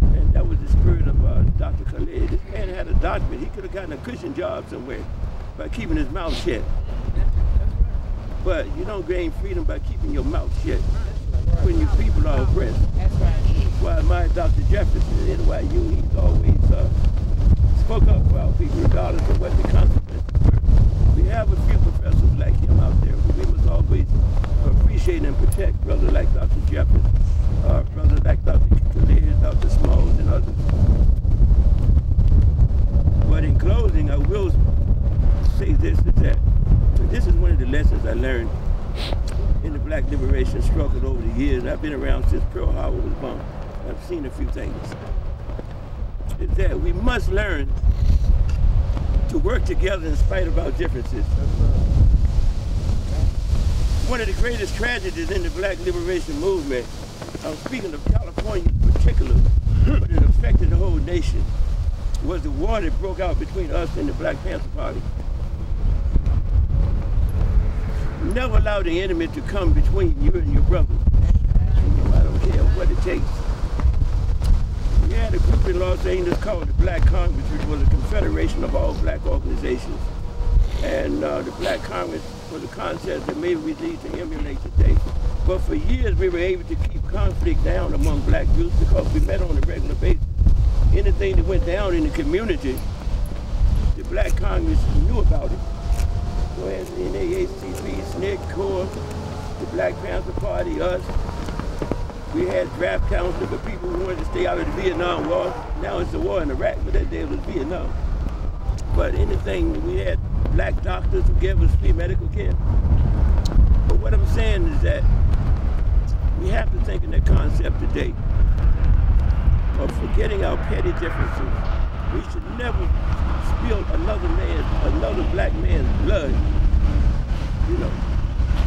And that was the spirit of Dr. Khalid. This man had a doctorate. He could have gotten a cushion job somewhere by keeping his mouth shut. But you don't gain freedom by keeping your mouth shut when your people are oppressed. That's right. Why my Dr. Jefferson at NYU, he's always spoke up for our people regardless of what the consequences were. We have a few professors like him out there, but we must always appreciate and protect brothers like Dr. Jefferson, brothers like Dr. Khallid, Dr. Smalls, and others. But in closing, I will say this, this is one of the lessons I learned in the black liberation struggle over the years. I've been around since Pearl Harbor was bombed. I've seen a few things. Is that we must learn to work together in spite of our differences. One of the greatest tragedies in the black liberation movement, I'm speaking of California in particular, but it affected the whole nation, was the war that broke out between us and the Black Panther Party. Never allow the enemy to come between you and your brother. I don't care what it takes. We had a group in Los Angeles called the Black Congress, which was a confederation of all black organizations. And the Black Congress was a concept that maybe we need to emulate today. But for years we were able to keep conflict down among black groups because we met on a regular basis. Anything that went down in the community, the Black Congress knew about it. So as the NAACP, SNCC, CORE, the Black Panther Party, us, we had draft council for people who wanted to stay out of the Vietnam War. Now it's the war in Iraq, but that day it was Vietnam. But anything, we had black doctors who gave us free medical care. But what I'm saying is that we have to think in that concept today of forgetting our petty differences. We should never spill another black man's blood,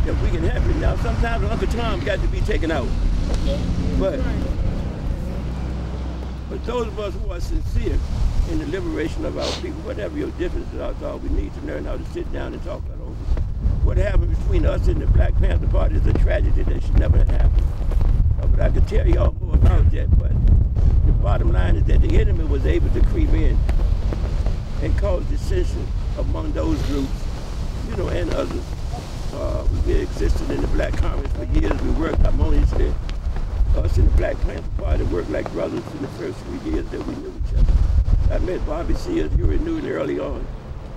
if we can help it. Now, sometimes Uncle Tom got to be taken out. But those of us who are sincere in the liberation of our people, whatever your differences are, we need to learn how to sit down and talk that over. What happened between us and the Black Panther Party is a tragedy that should never have happened. But I could tell y'all more about that, but the bottom line is that the enemy was able to creep in and cause dissension among those groups, and others. We existed in the Black Congress for years. We worked harmoniously. Us in the Black Panther Party worked like brothers in the first 3 years that we knew each other. I met Bobby Sears here in Newton early on,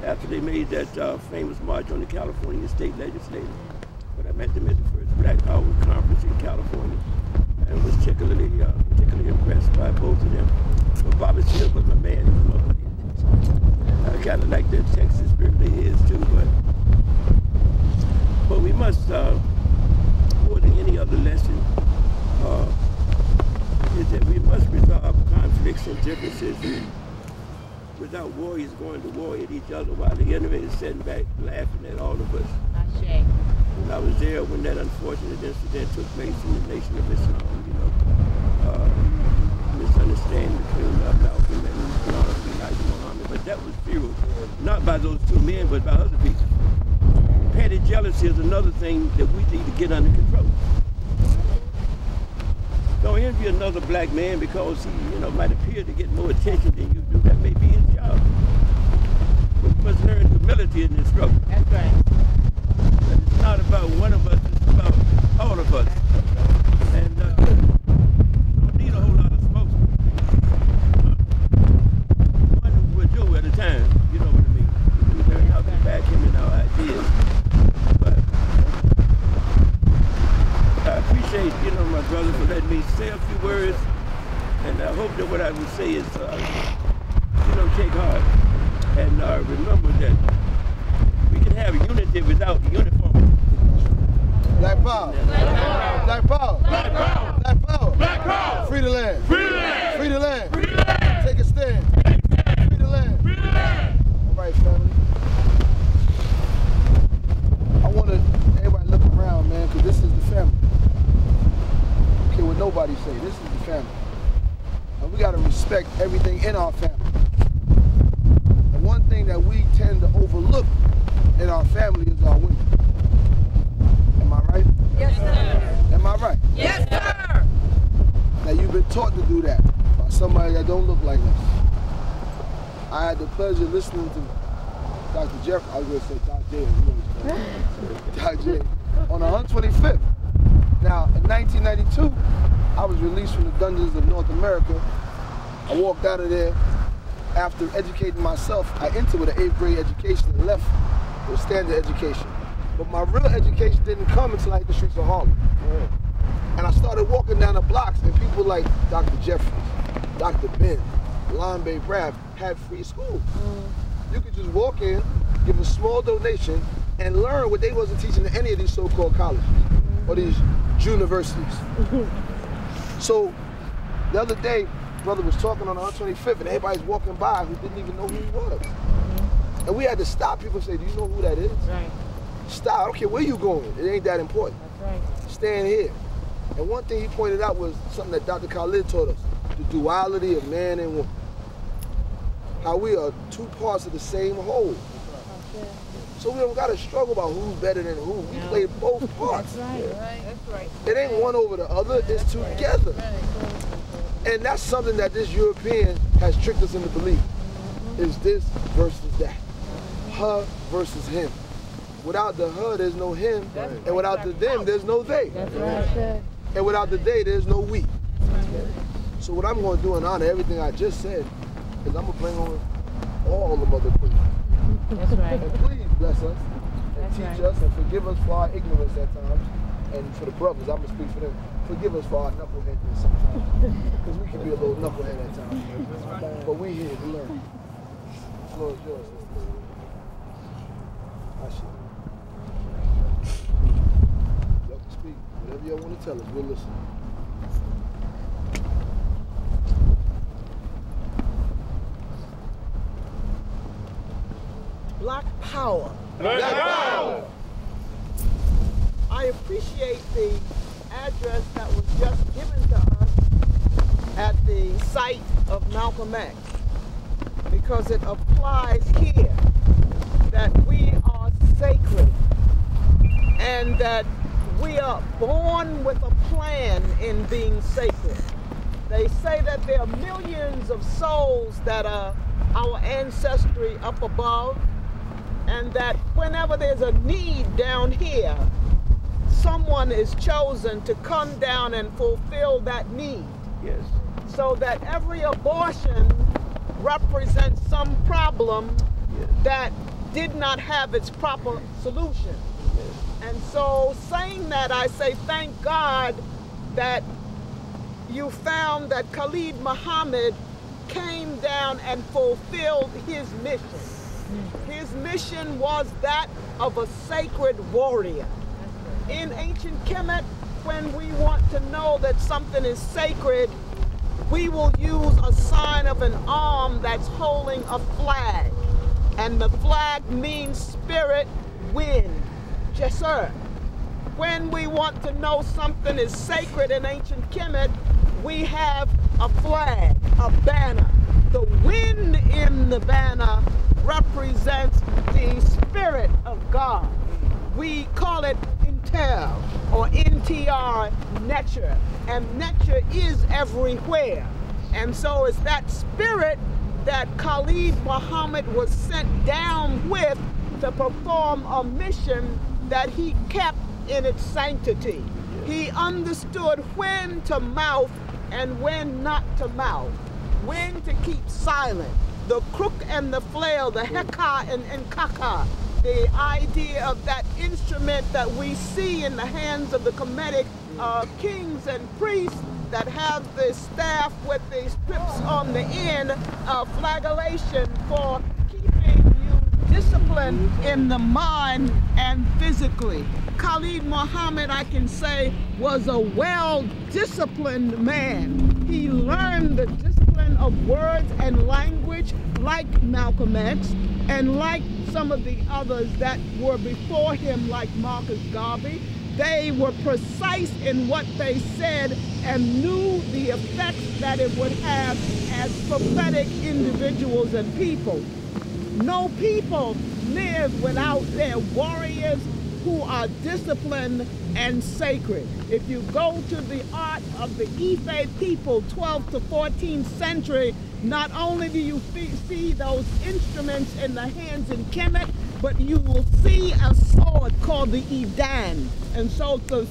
after they made that famous march on the California state legislature. But I met them at the first Black Power conference in California, and was particularly impressed by both of them. But Bobby Sears was my man. He was my buddy. I kind of like that Texas spirit of his too, but we must, more than any other lesson, is that we must resolve conflicts and differences without warriors going to war at each other while the enemy is sitting back laughing at all of us. And I was there when that unfortunate incident took place in the Nation of Islam, misunderstanding between Malcolm and Elijah Muhammad. But that was fueled not by those two men, but by other people. Petty jealousy is another thing that we need to get under control. Don't envy another black man because he, might appear to get more attention than you do. That may be his job. But we must learn humility in this struggle. That's right. But it's not about one of us, it's about all of us. And brother, for letting me say a few words. And I hope that what I would say is, take heart. And remember that we can have unity without uniform. Black power. Black power. Black power. Black power. Black power. Free the land. Free the land. Free the land. Free the land. Take a stand. Free the land. Free the land. All right, family. I want everybody look around, man, because this is the family. I don't care what nobody say. This is the family. And we got to respect everything in our family. And one thing that we tend to overlook in our family is our women. Am I right? Yes, sir. Am I right? Yes, sir. Now, you've been taught to do that by somebody that don't look like us. I had the pleasure of listening to Dr. Jeffrey, I was going to say Dr. J. Dr. J. On the 125th. Now, in 1992, I was released from the dungeons of North America. I walked out of there after educating myself. I entered with an 8th grade education and left with standard education. But my real education didn't come until I hit the streets of Harlem. And I started walking down the blocks, and people like Dr. Jeffries, Dr. Ben, Lon Bay Brad had free school. You could just walk in, give a small donation, and learn what they wasn't teaching in any of these so-called colleges or these universities. So the other day, brother was talking on the 125th, and everybody's walking by who didn't even know who he was. And we had to stop people and say, do you know who that is? Right. Stop, I don't care where you going, it ain't that important. That's right. Stand here. And one thing he pointed out was something that Dr. Khallid taught us, the duality of man and woman. How we are two parts of the same whole. So we don't got to struggle about who's better than who. We play both parts. That's right. That's right. It ain't one over the other, it's together. And that's something that this European has tricked us into believing. Is this versus that. Her versus him. Without the her, there's no him. And without the them, there's no they. That's right. And without the they, there's no we. So what I'm going to do in honor of everything I just said is I'm going to bring on all the mother queens. That's right. And please bless us and teach us and forgive us for our ignorance at times. And for the brothers, I'm going to speak for them. Forgive us for our knuckleheadness sometimes. Because we can be a little knucklehead at times. But we here to learn. The floor is yours, sister. Y'all can speak. Whatever y'all want to tell us, we'll listen. Black power. Black power. I appreciate the address that was just given to us at the site of Malcolm X, because it applies here that we are sacred and that we are born with a plan in being sacred. They say that there are millions of souls that are our ancestry up above, and that whenever there's a need down here, someone is chosen to come down and fulfill that need. Yes. So that every abortion represents some problem that did not have its proper solution. And so saying that, I say thank God that you found that Khalid Muhammad came down and fulfilled his mission. His mission was that of a sacred warrior. In ancient Kemet, when we want to know that something is sacred, we will use a sign of an arm that's holding a flag. And the flag means spirit, wind. Yes, sir. When we want to know something is sacred in ancient Kemet, we have a flag, a banner. The wind in the banner represents the spirit of God. We call it Intel or NTR, nature, and nature is everywhere. And so it's that spirit that Khalid Muhammad was sent down with to perform a mission that he kept in its sanctity. He understood when to mouth and when not to mouth, when to keep silent. The crook and the flail, the heka and kaka, the idea of that instrument that we see in the hands of the Kemetic kings and priests that have the staff with the strips on the end, flagellation for keeping you disciplined in the mind and physically. Khalid Muhammad, I can say, was a well-disciplined man. He learned the discipline of words and language like Malcolm X and like some of the others that were before him, like Marcus Garvey. They were precise in what they said and knew the effects that it would have as prophetic individuals and people. No people live without their warriors who are disciplined and sacred. If you go to the art of the Ife people, 12th to 14th century, not only do you see those instruments in the hands in Kemet, but you will see a sword called the Idan. And so the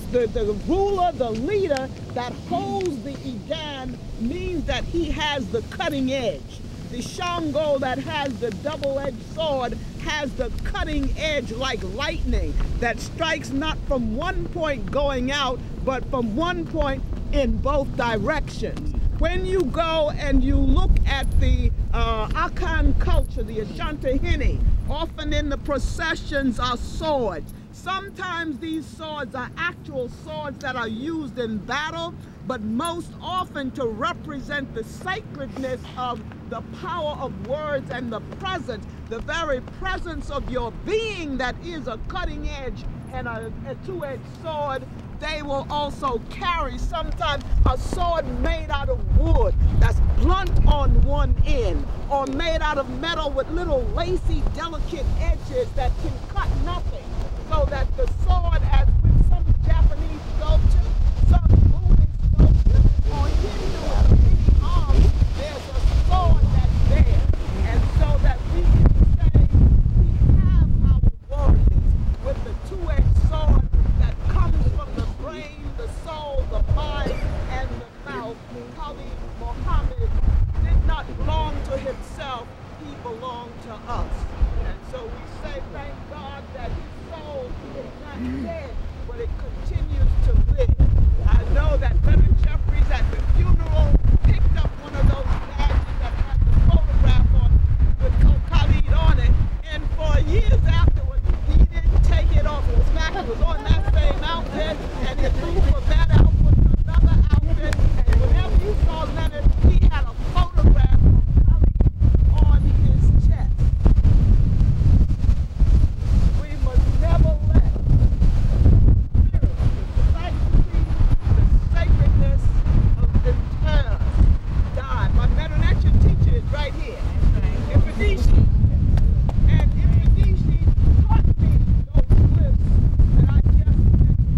ruler, the leader that holds the Idan means that he has the cutting edge. The Shango that has the double-edged sword has the cutting edge like lightning that strikes not from one point going out, but from one point in both directions. When you go and you look at the Akan culture, the Ashanti, often in the processions are swords. Sometimes these swords are actual swords that are used in battle, but most often to represent the sacredness of the power of words and the presence, the very presence of your being that is a cutting edge and a two-edged sword. They will also carry sometimes a sword made out of wood that's blunt on one end, or made out of metal with little lacy, delicate edges that can cut nothing. So that the sword, as with some Japanese sculpture, some Buddhist sculpture, or Hindu with many arms, there's a sword that's there. And so that we can say we have our warriors with the two-edged sword that comes from the brain, the soul, the mind, and the mouth. Khalid Muhammad did not belong to himself, he belonged to us. And so we say thank God that his soul is not dead, but it continues to live. I know that Reverend Jeffries at the funeral picked up one of those badges that had the photograph on with Khallid on it, and for years afterwards, he didn't take it off. It was on that same outfit, and he moved from that outfit to another outfit, and whenever you saw Leonard, he had a photograph of Khalid on his chest. We must never let the sanctity, the sacredness of the terror die. My Mennonite teacher is right here. Ifedishi. And Ifedishi taught me those glyphs that I just mentioned.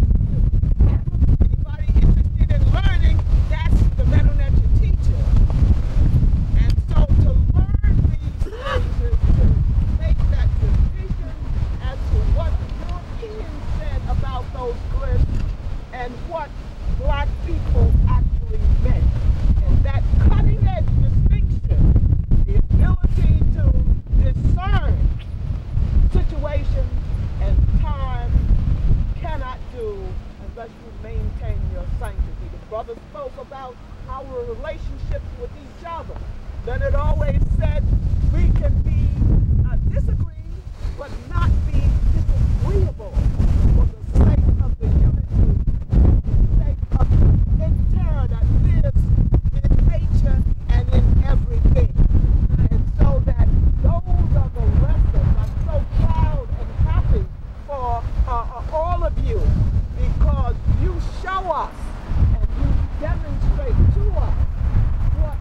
Anybody interested in learning, that's the Mennonite teacher. And so to learn these things is to make that decision as to what Europeans said about those glyphs and what black people actually meant. And that cutting edge distinction, the ability to discern situations and time, you cannot do unless you maintain your sanctity. The brother spoke about our relationships with each other. Leonard always said we can be disagree, but not be disagreeable for the sake of the unity, for the sake of the terror that lives in nature and in everything. And so that those are the lessons. I'm so proud and happy for all of you, because you show us and you demonstrate to us what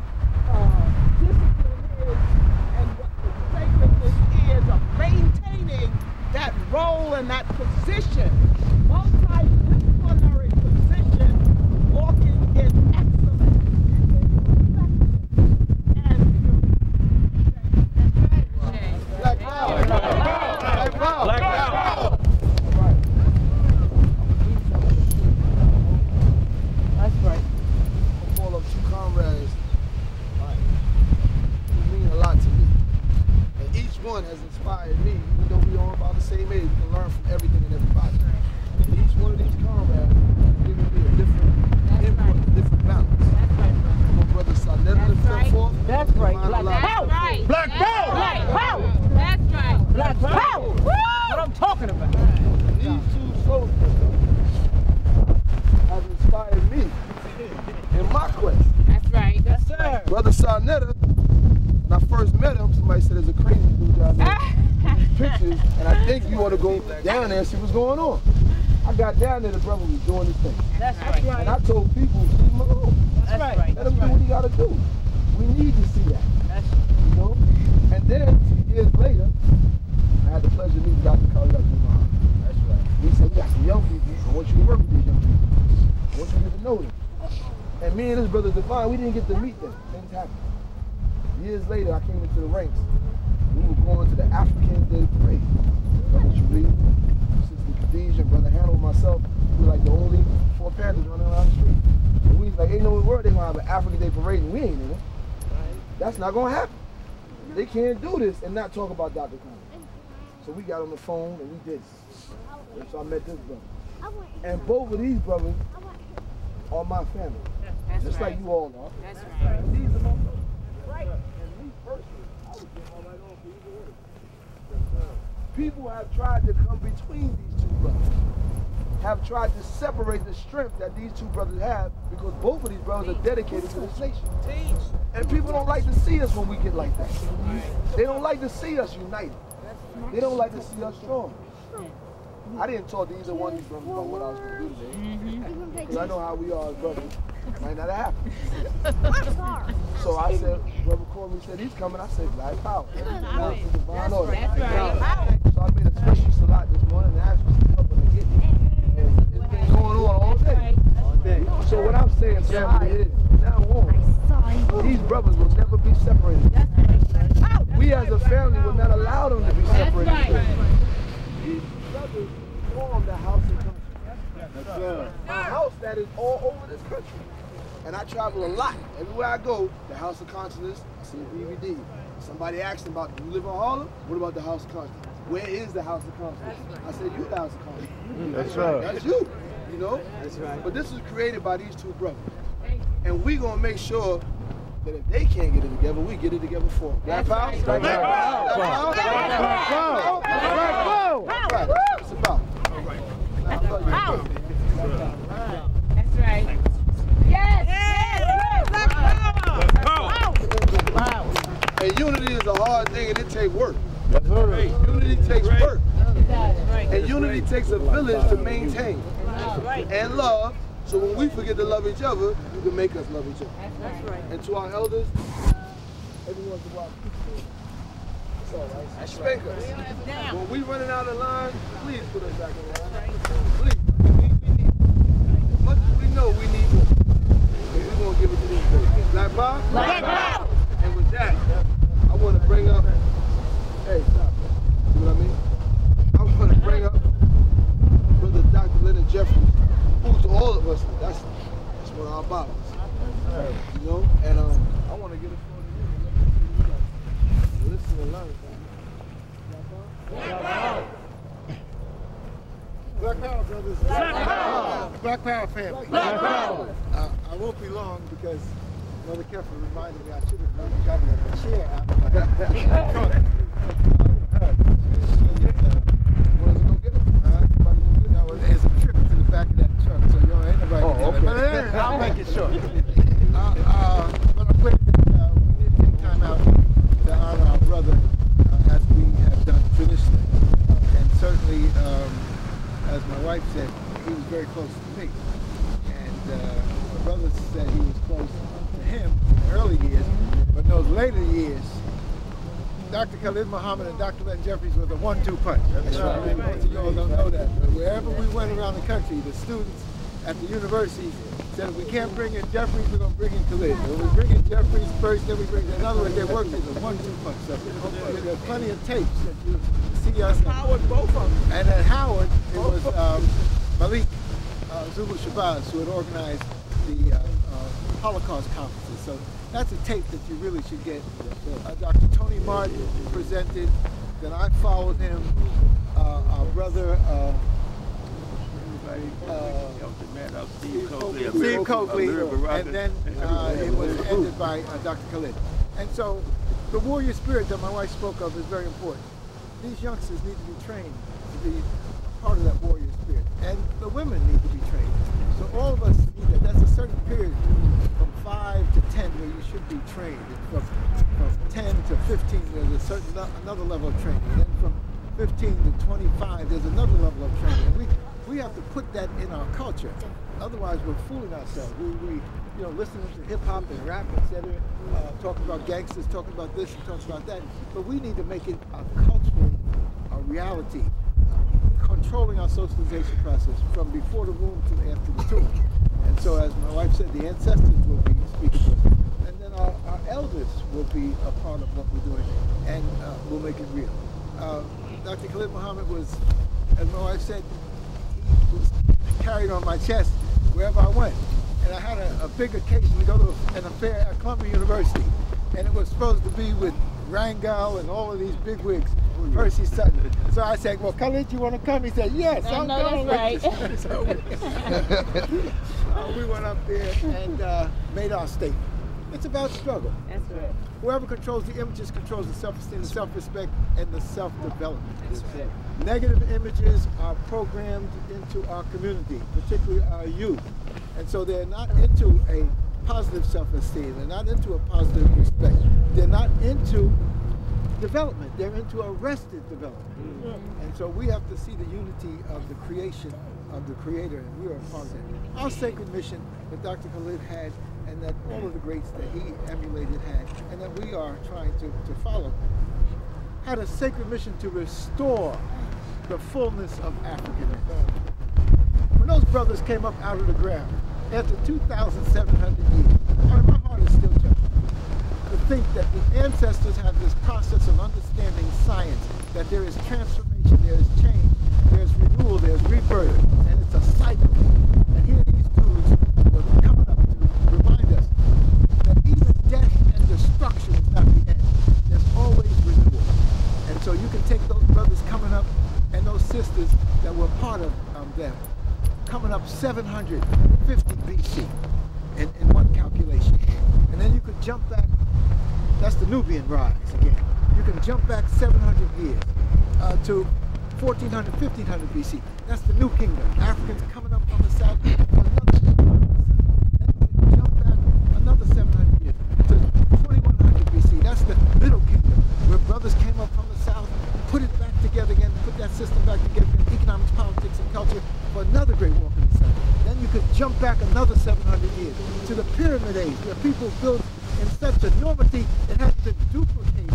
discipline is and what the sacredness is of maintaining Janetta, when I first met him, somebody said there's a crazy dude down there with these pictures, and I think you ought to go down there and see what's going on. I got down there, the brother was doing his thing. That's right. And I told people, leave him alone. That's right. Let him do what he got to do. We need to see that. That's you know? And then, 2 years later, I had the pleasure of meeting Dr. Khallid. That's right. He said, we got some young people. I want you to work with these young people. I want you to get to know them. And me and his brother Divine, we didn't get to meet them. Things happened. Years later, I came into the ranks. We were going to the African Day Parade. Brother Shabazz, Sister Khadijah, and Brother Hannah, and myself, we were like the only 4 Panthers running around the street. And we was like, ain't no world they gonna have an African Day Parade and we ain't in it. That's not gonna happen. They can't do this and not talk about Dr. Khallid. So we got on the phone and we did. And so I met this brother. And both of these brothers are my family. That's just right. like you all are. That's right. These are my brothers. Right. And me personally, I would get my light on for either way. People have tried to come between these two brothers. Have tried to separate the strength that these two brothers have because both of these brothers are dedicated to this nation. And people don't like to see us when we get like that. They don't like to see us united. They don't like to see us strong. I didn't talk to either one of these brothers about what I was going to do today. Because I know how we are as brothers. It might not happen. So I said, brother Corbin said he's coming. I said, Black Power. That's right. So I made a special salat this morning and asked for some help when I get here. And it's been going on all day. So what I'm saying, family, is now on, these brothers will never be separated. We as a family will not allow them to be separated. These brothers form the House of Conscience. A house that is all over this country. And I travel a lot. Everywhere I go, the House of Consciousness, I see a DVD. Somebody asked them about, do you live in Harlem? What about the House of Consciousness? Where is the House of Consciousness? I said, you the House of Consciousness. That's right. That's you, you know? That's right. But this was created by these two brothers. And we're going to make sure that if they can't get it together, we get it together for them. Black Power? Black Power! Black Power! Black Power! That's what it's about. That's right. Yes! Yes! Black Power! Wow. And unity is a hard thing and it takes work. That's right. Unity takes work. And unity takes a village to maintain. And love. So when we forget to love each other, you can make us love each other. That's right. And to our elders, every once in a while, it's all right. Spank us. When we running out of line, please put us back in line. Please. We need, as much as we know, we need more. And we're going to give it to these folks. Black Power? Black Power! And with that, I want to bring up, hey, stop. See what I mean? I want to bring up Brother Dr. Leonard Jeffries, who to all of us, that's one of our Bibles. You know? And I want to get it for you. Listen and learn. Black Power, brothers. Black Power. Black Power family. Black Power. I won't be long because Brother Keffer reminded me I should have gotten a chair out of my trunk. There's a trip to the back of that truck, so you ain't nobody can get it. But I'll make it short. But I'm glad that we did take time out to honor our brother as we have done traditionally. And certainly, as my wife said, he was very close to me. And my brother said he was close to him in the early years, but in those later years, Dr. Khalid Muhammad and Dr. Len Jeffries were the 1-2 punch. Most of y'all don't know that. But wherever we went around the country, the students at the universities said, if we can't bring in Jeffries, we're going to bring in Khalid. When we bring in Jeffries first, then we bring in, in other words, they worked as a 1-2 punch. So there's plenty of tapes that you see us. Howard, both of them. And at Howard, it was Malik Zulu Shabazz who had organized the Holocaust conferences. So that's a tape that you really should get. Dr. Tony Martin presented, then I followed him, our brother Steve Coakley, and then it was ended by Dr. Khallid. And so the warrior spirit that my wife spoke of is very important. These youngsters need to be trained to be part of that warrior spirit, and the women need to be trained. So all of us need that. That's a certain period from 5 to 10 where you should be trained. And from 10 to 15, there's a another level of training. And then from 15 to 25, there's another level of training. And we have to put that in our culture. Otherwise, we're fooling ourselves. We listening to hip hop and rap, etc., talking about gangsters, talking about this and talking about that. But we need to make it a cultural reality, controlling our socialization process from before the womb to after the tomb. And so, as my wife said, the ancestors will be speaking to us, and then our elders will be a part of what we're doing, and we'll make it real. Dr. Khallid Muhammad was, as my wife said, he was carried on my chest wherever I went. And I had a big occasion to go to an affair at Columbia University, and it was supposed to be with Rangel and all of these bigwigs, Percy Sutton. So I said, well, Khallid, you want to come? He said, yes, I'm going. That's right. So we went up there and made our statement. It's about struggle. That's right. Whoever controls the images controls the self-esteem, the self-respect, and the self-development. That's right. Negative images are programmed into our community, particularly our youth. And so they're not into a positive self-esteem. They're not into a positive respect. They're not into development. They're into arrested development. Mm-hmm. And so we have to see the unity of the creation of the Creator, and we are a part of that. Our sacred mission that Dr. Khallid had, and that all of the greats that he emulated had, and that we are trying to follow, had a sacred mission to restore the fullness of Africanness. When those brothers came up out of the ground, after 2,700 years, my heart is still jumping to think that the ancestors have this process of understanding science, that there is transformation, there is change, there's renewal, there's rebirth, and it's a cycle. And here these dudes were coming up to remind us that even death and destruction is not the end. There's always renewal. And so you can take those brothers coming up and those sisters that were part of them, coming up 750 BC in one calculation. And then you could jump back, that's the Nubian rise again. You can jump back 700 years to 1400, 1500 BC. That's the New Kingdom. Africans coming up from the south. Then you can jump back another 700 years to 2100 BC. That's the Middle Kingdom, where brothers came up from the south, put it back together again, put that system back together in economics, politics, and culture for another great walk in the sun. Then you could jump back another 700 years to the Pyramid Age, where people built in such enormity it hasn't been duplicated.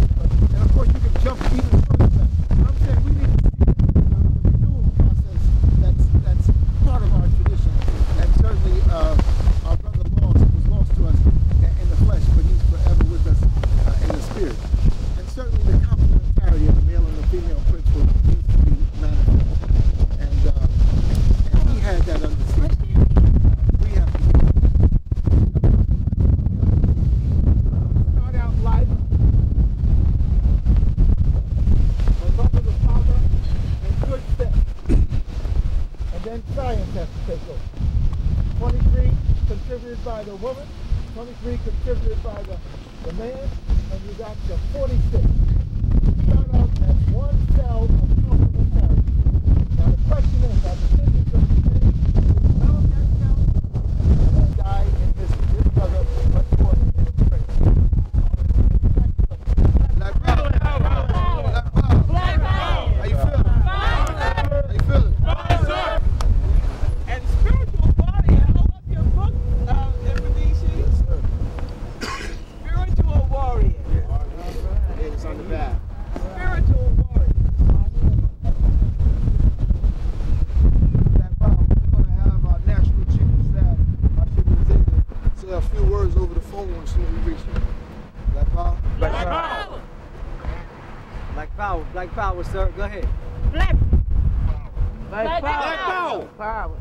And of course, you can jump even further back. I'm saying we need to see the renewal process that's part of our tradition. And certainly, our brother Moss was lost to us in the flesh, but he's forever with us in the spirit. And certainly, the complementarity of the male and the female principle needs to be manifest. And he had that understanding. We have to get it. Start out life. The love of the Father and good steps. And then science has to take over. 23 contributed by the woman, 23 contributed by the man, and you got the 46. Start out as one cell of complementarity. Now the question is, are the physics of humanity develop that cell and then die in his brother much more integrated? Black power. Black power. How you feeling? How you feeling? And spiritual body, I hold up your book, Emredishi. Spiritual warrior. It's on the back. Spiritual warrior. Black Power, we're going to have our National Chief of Staff, our Chief of Executive, say a few words over the phone as soon as we reach him. Black Power? Black Power. Black Power. Black Power, sir. Go ahead. Black Black power. Power. Power.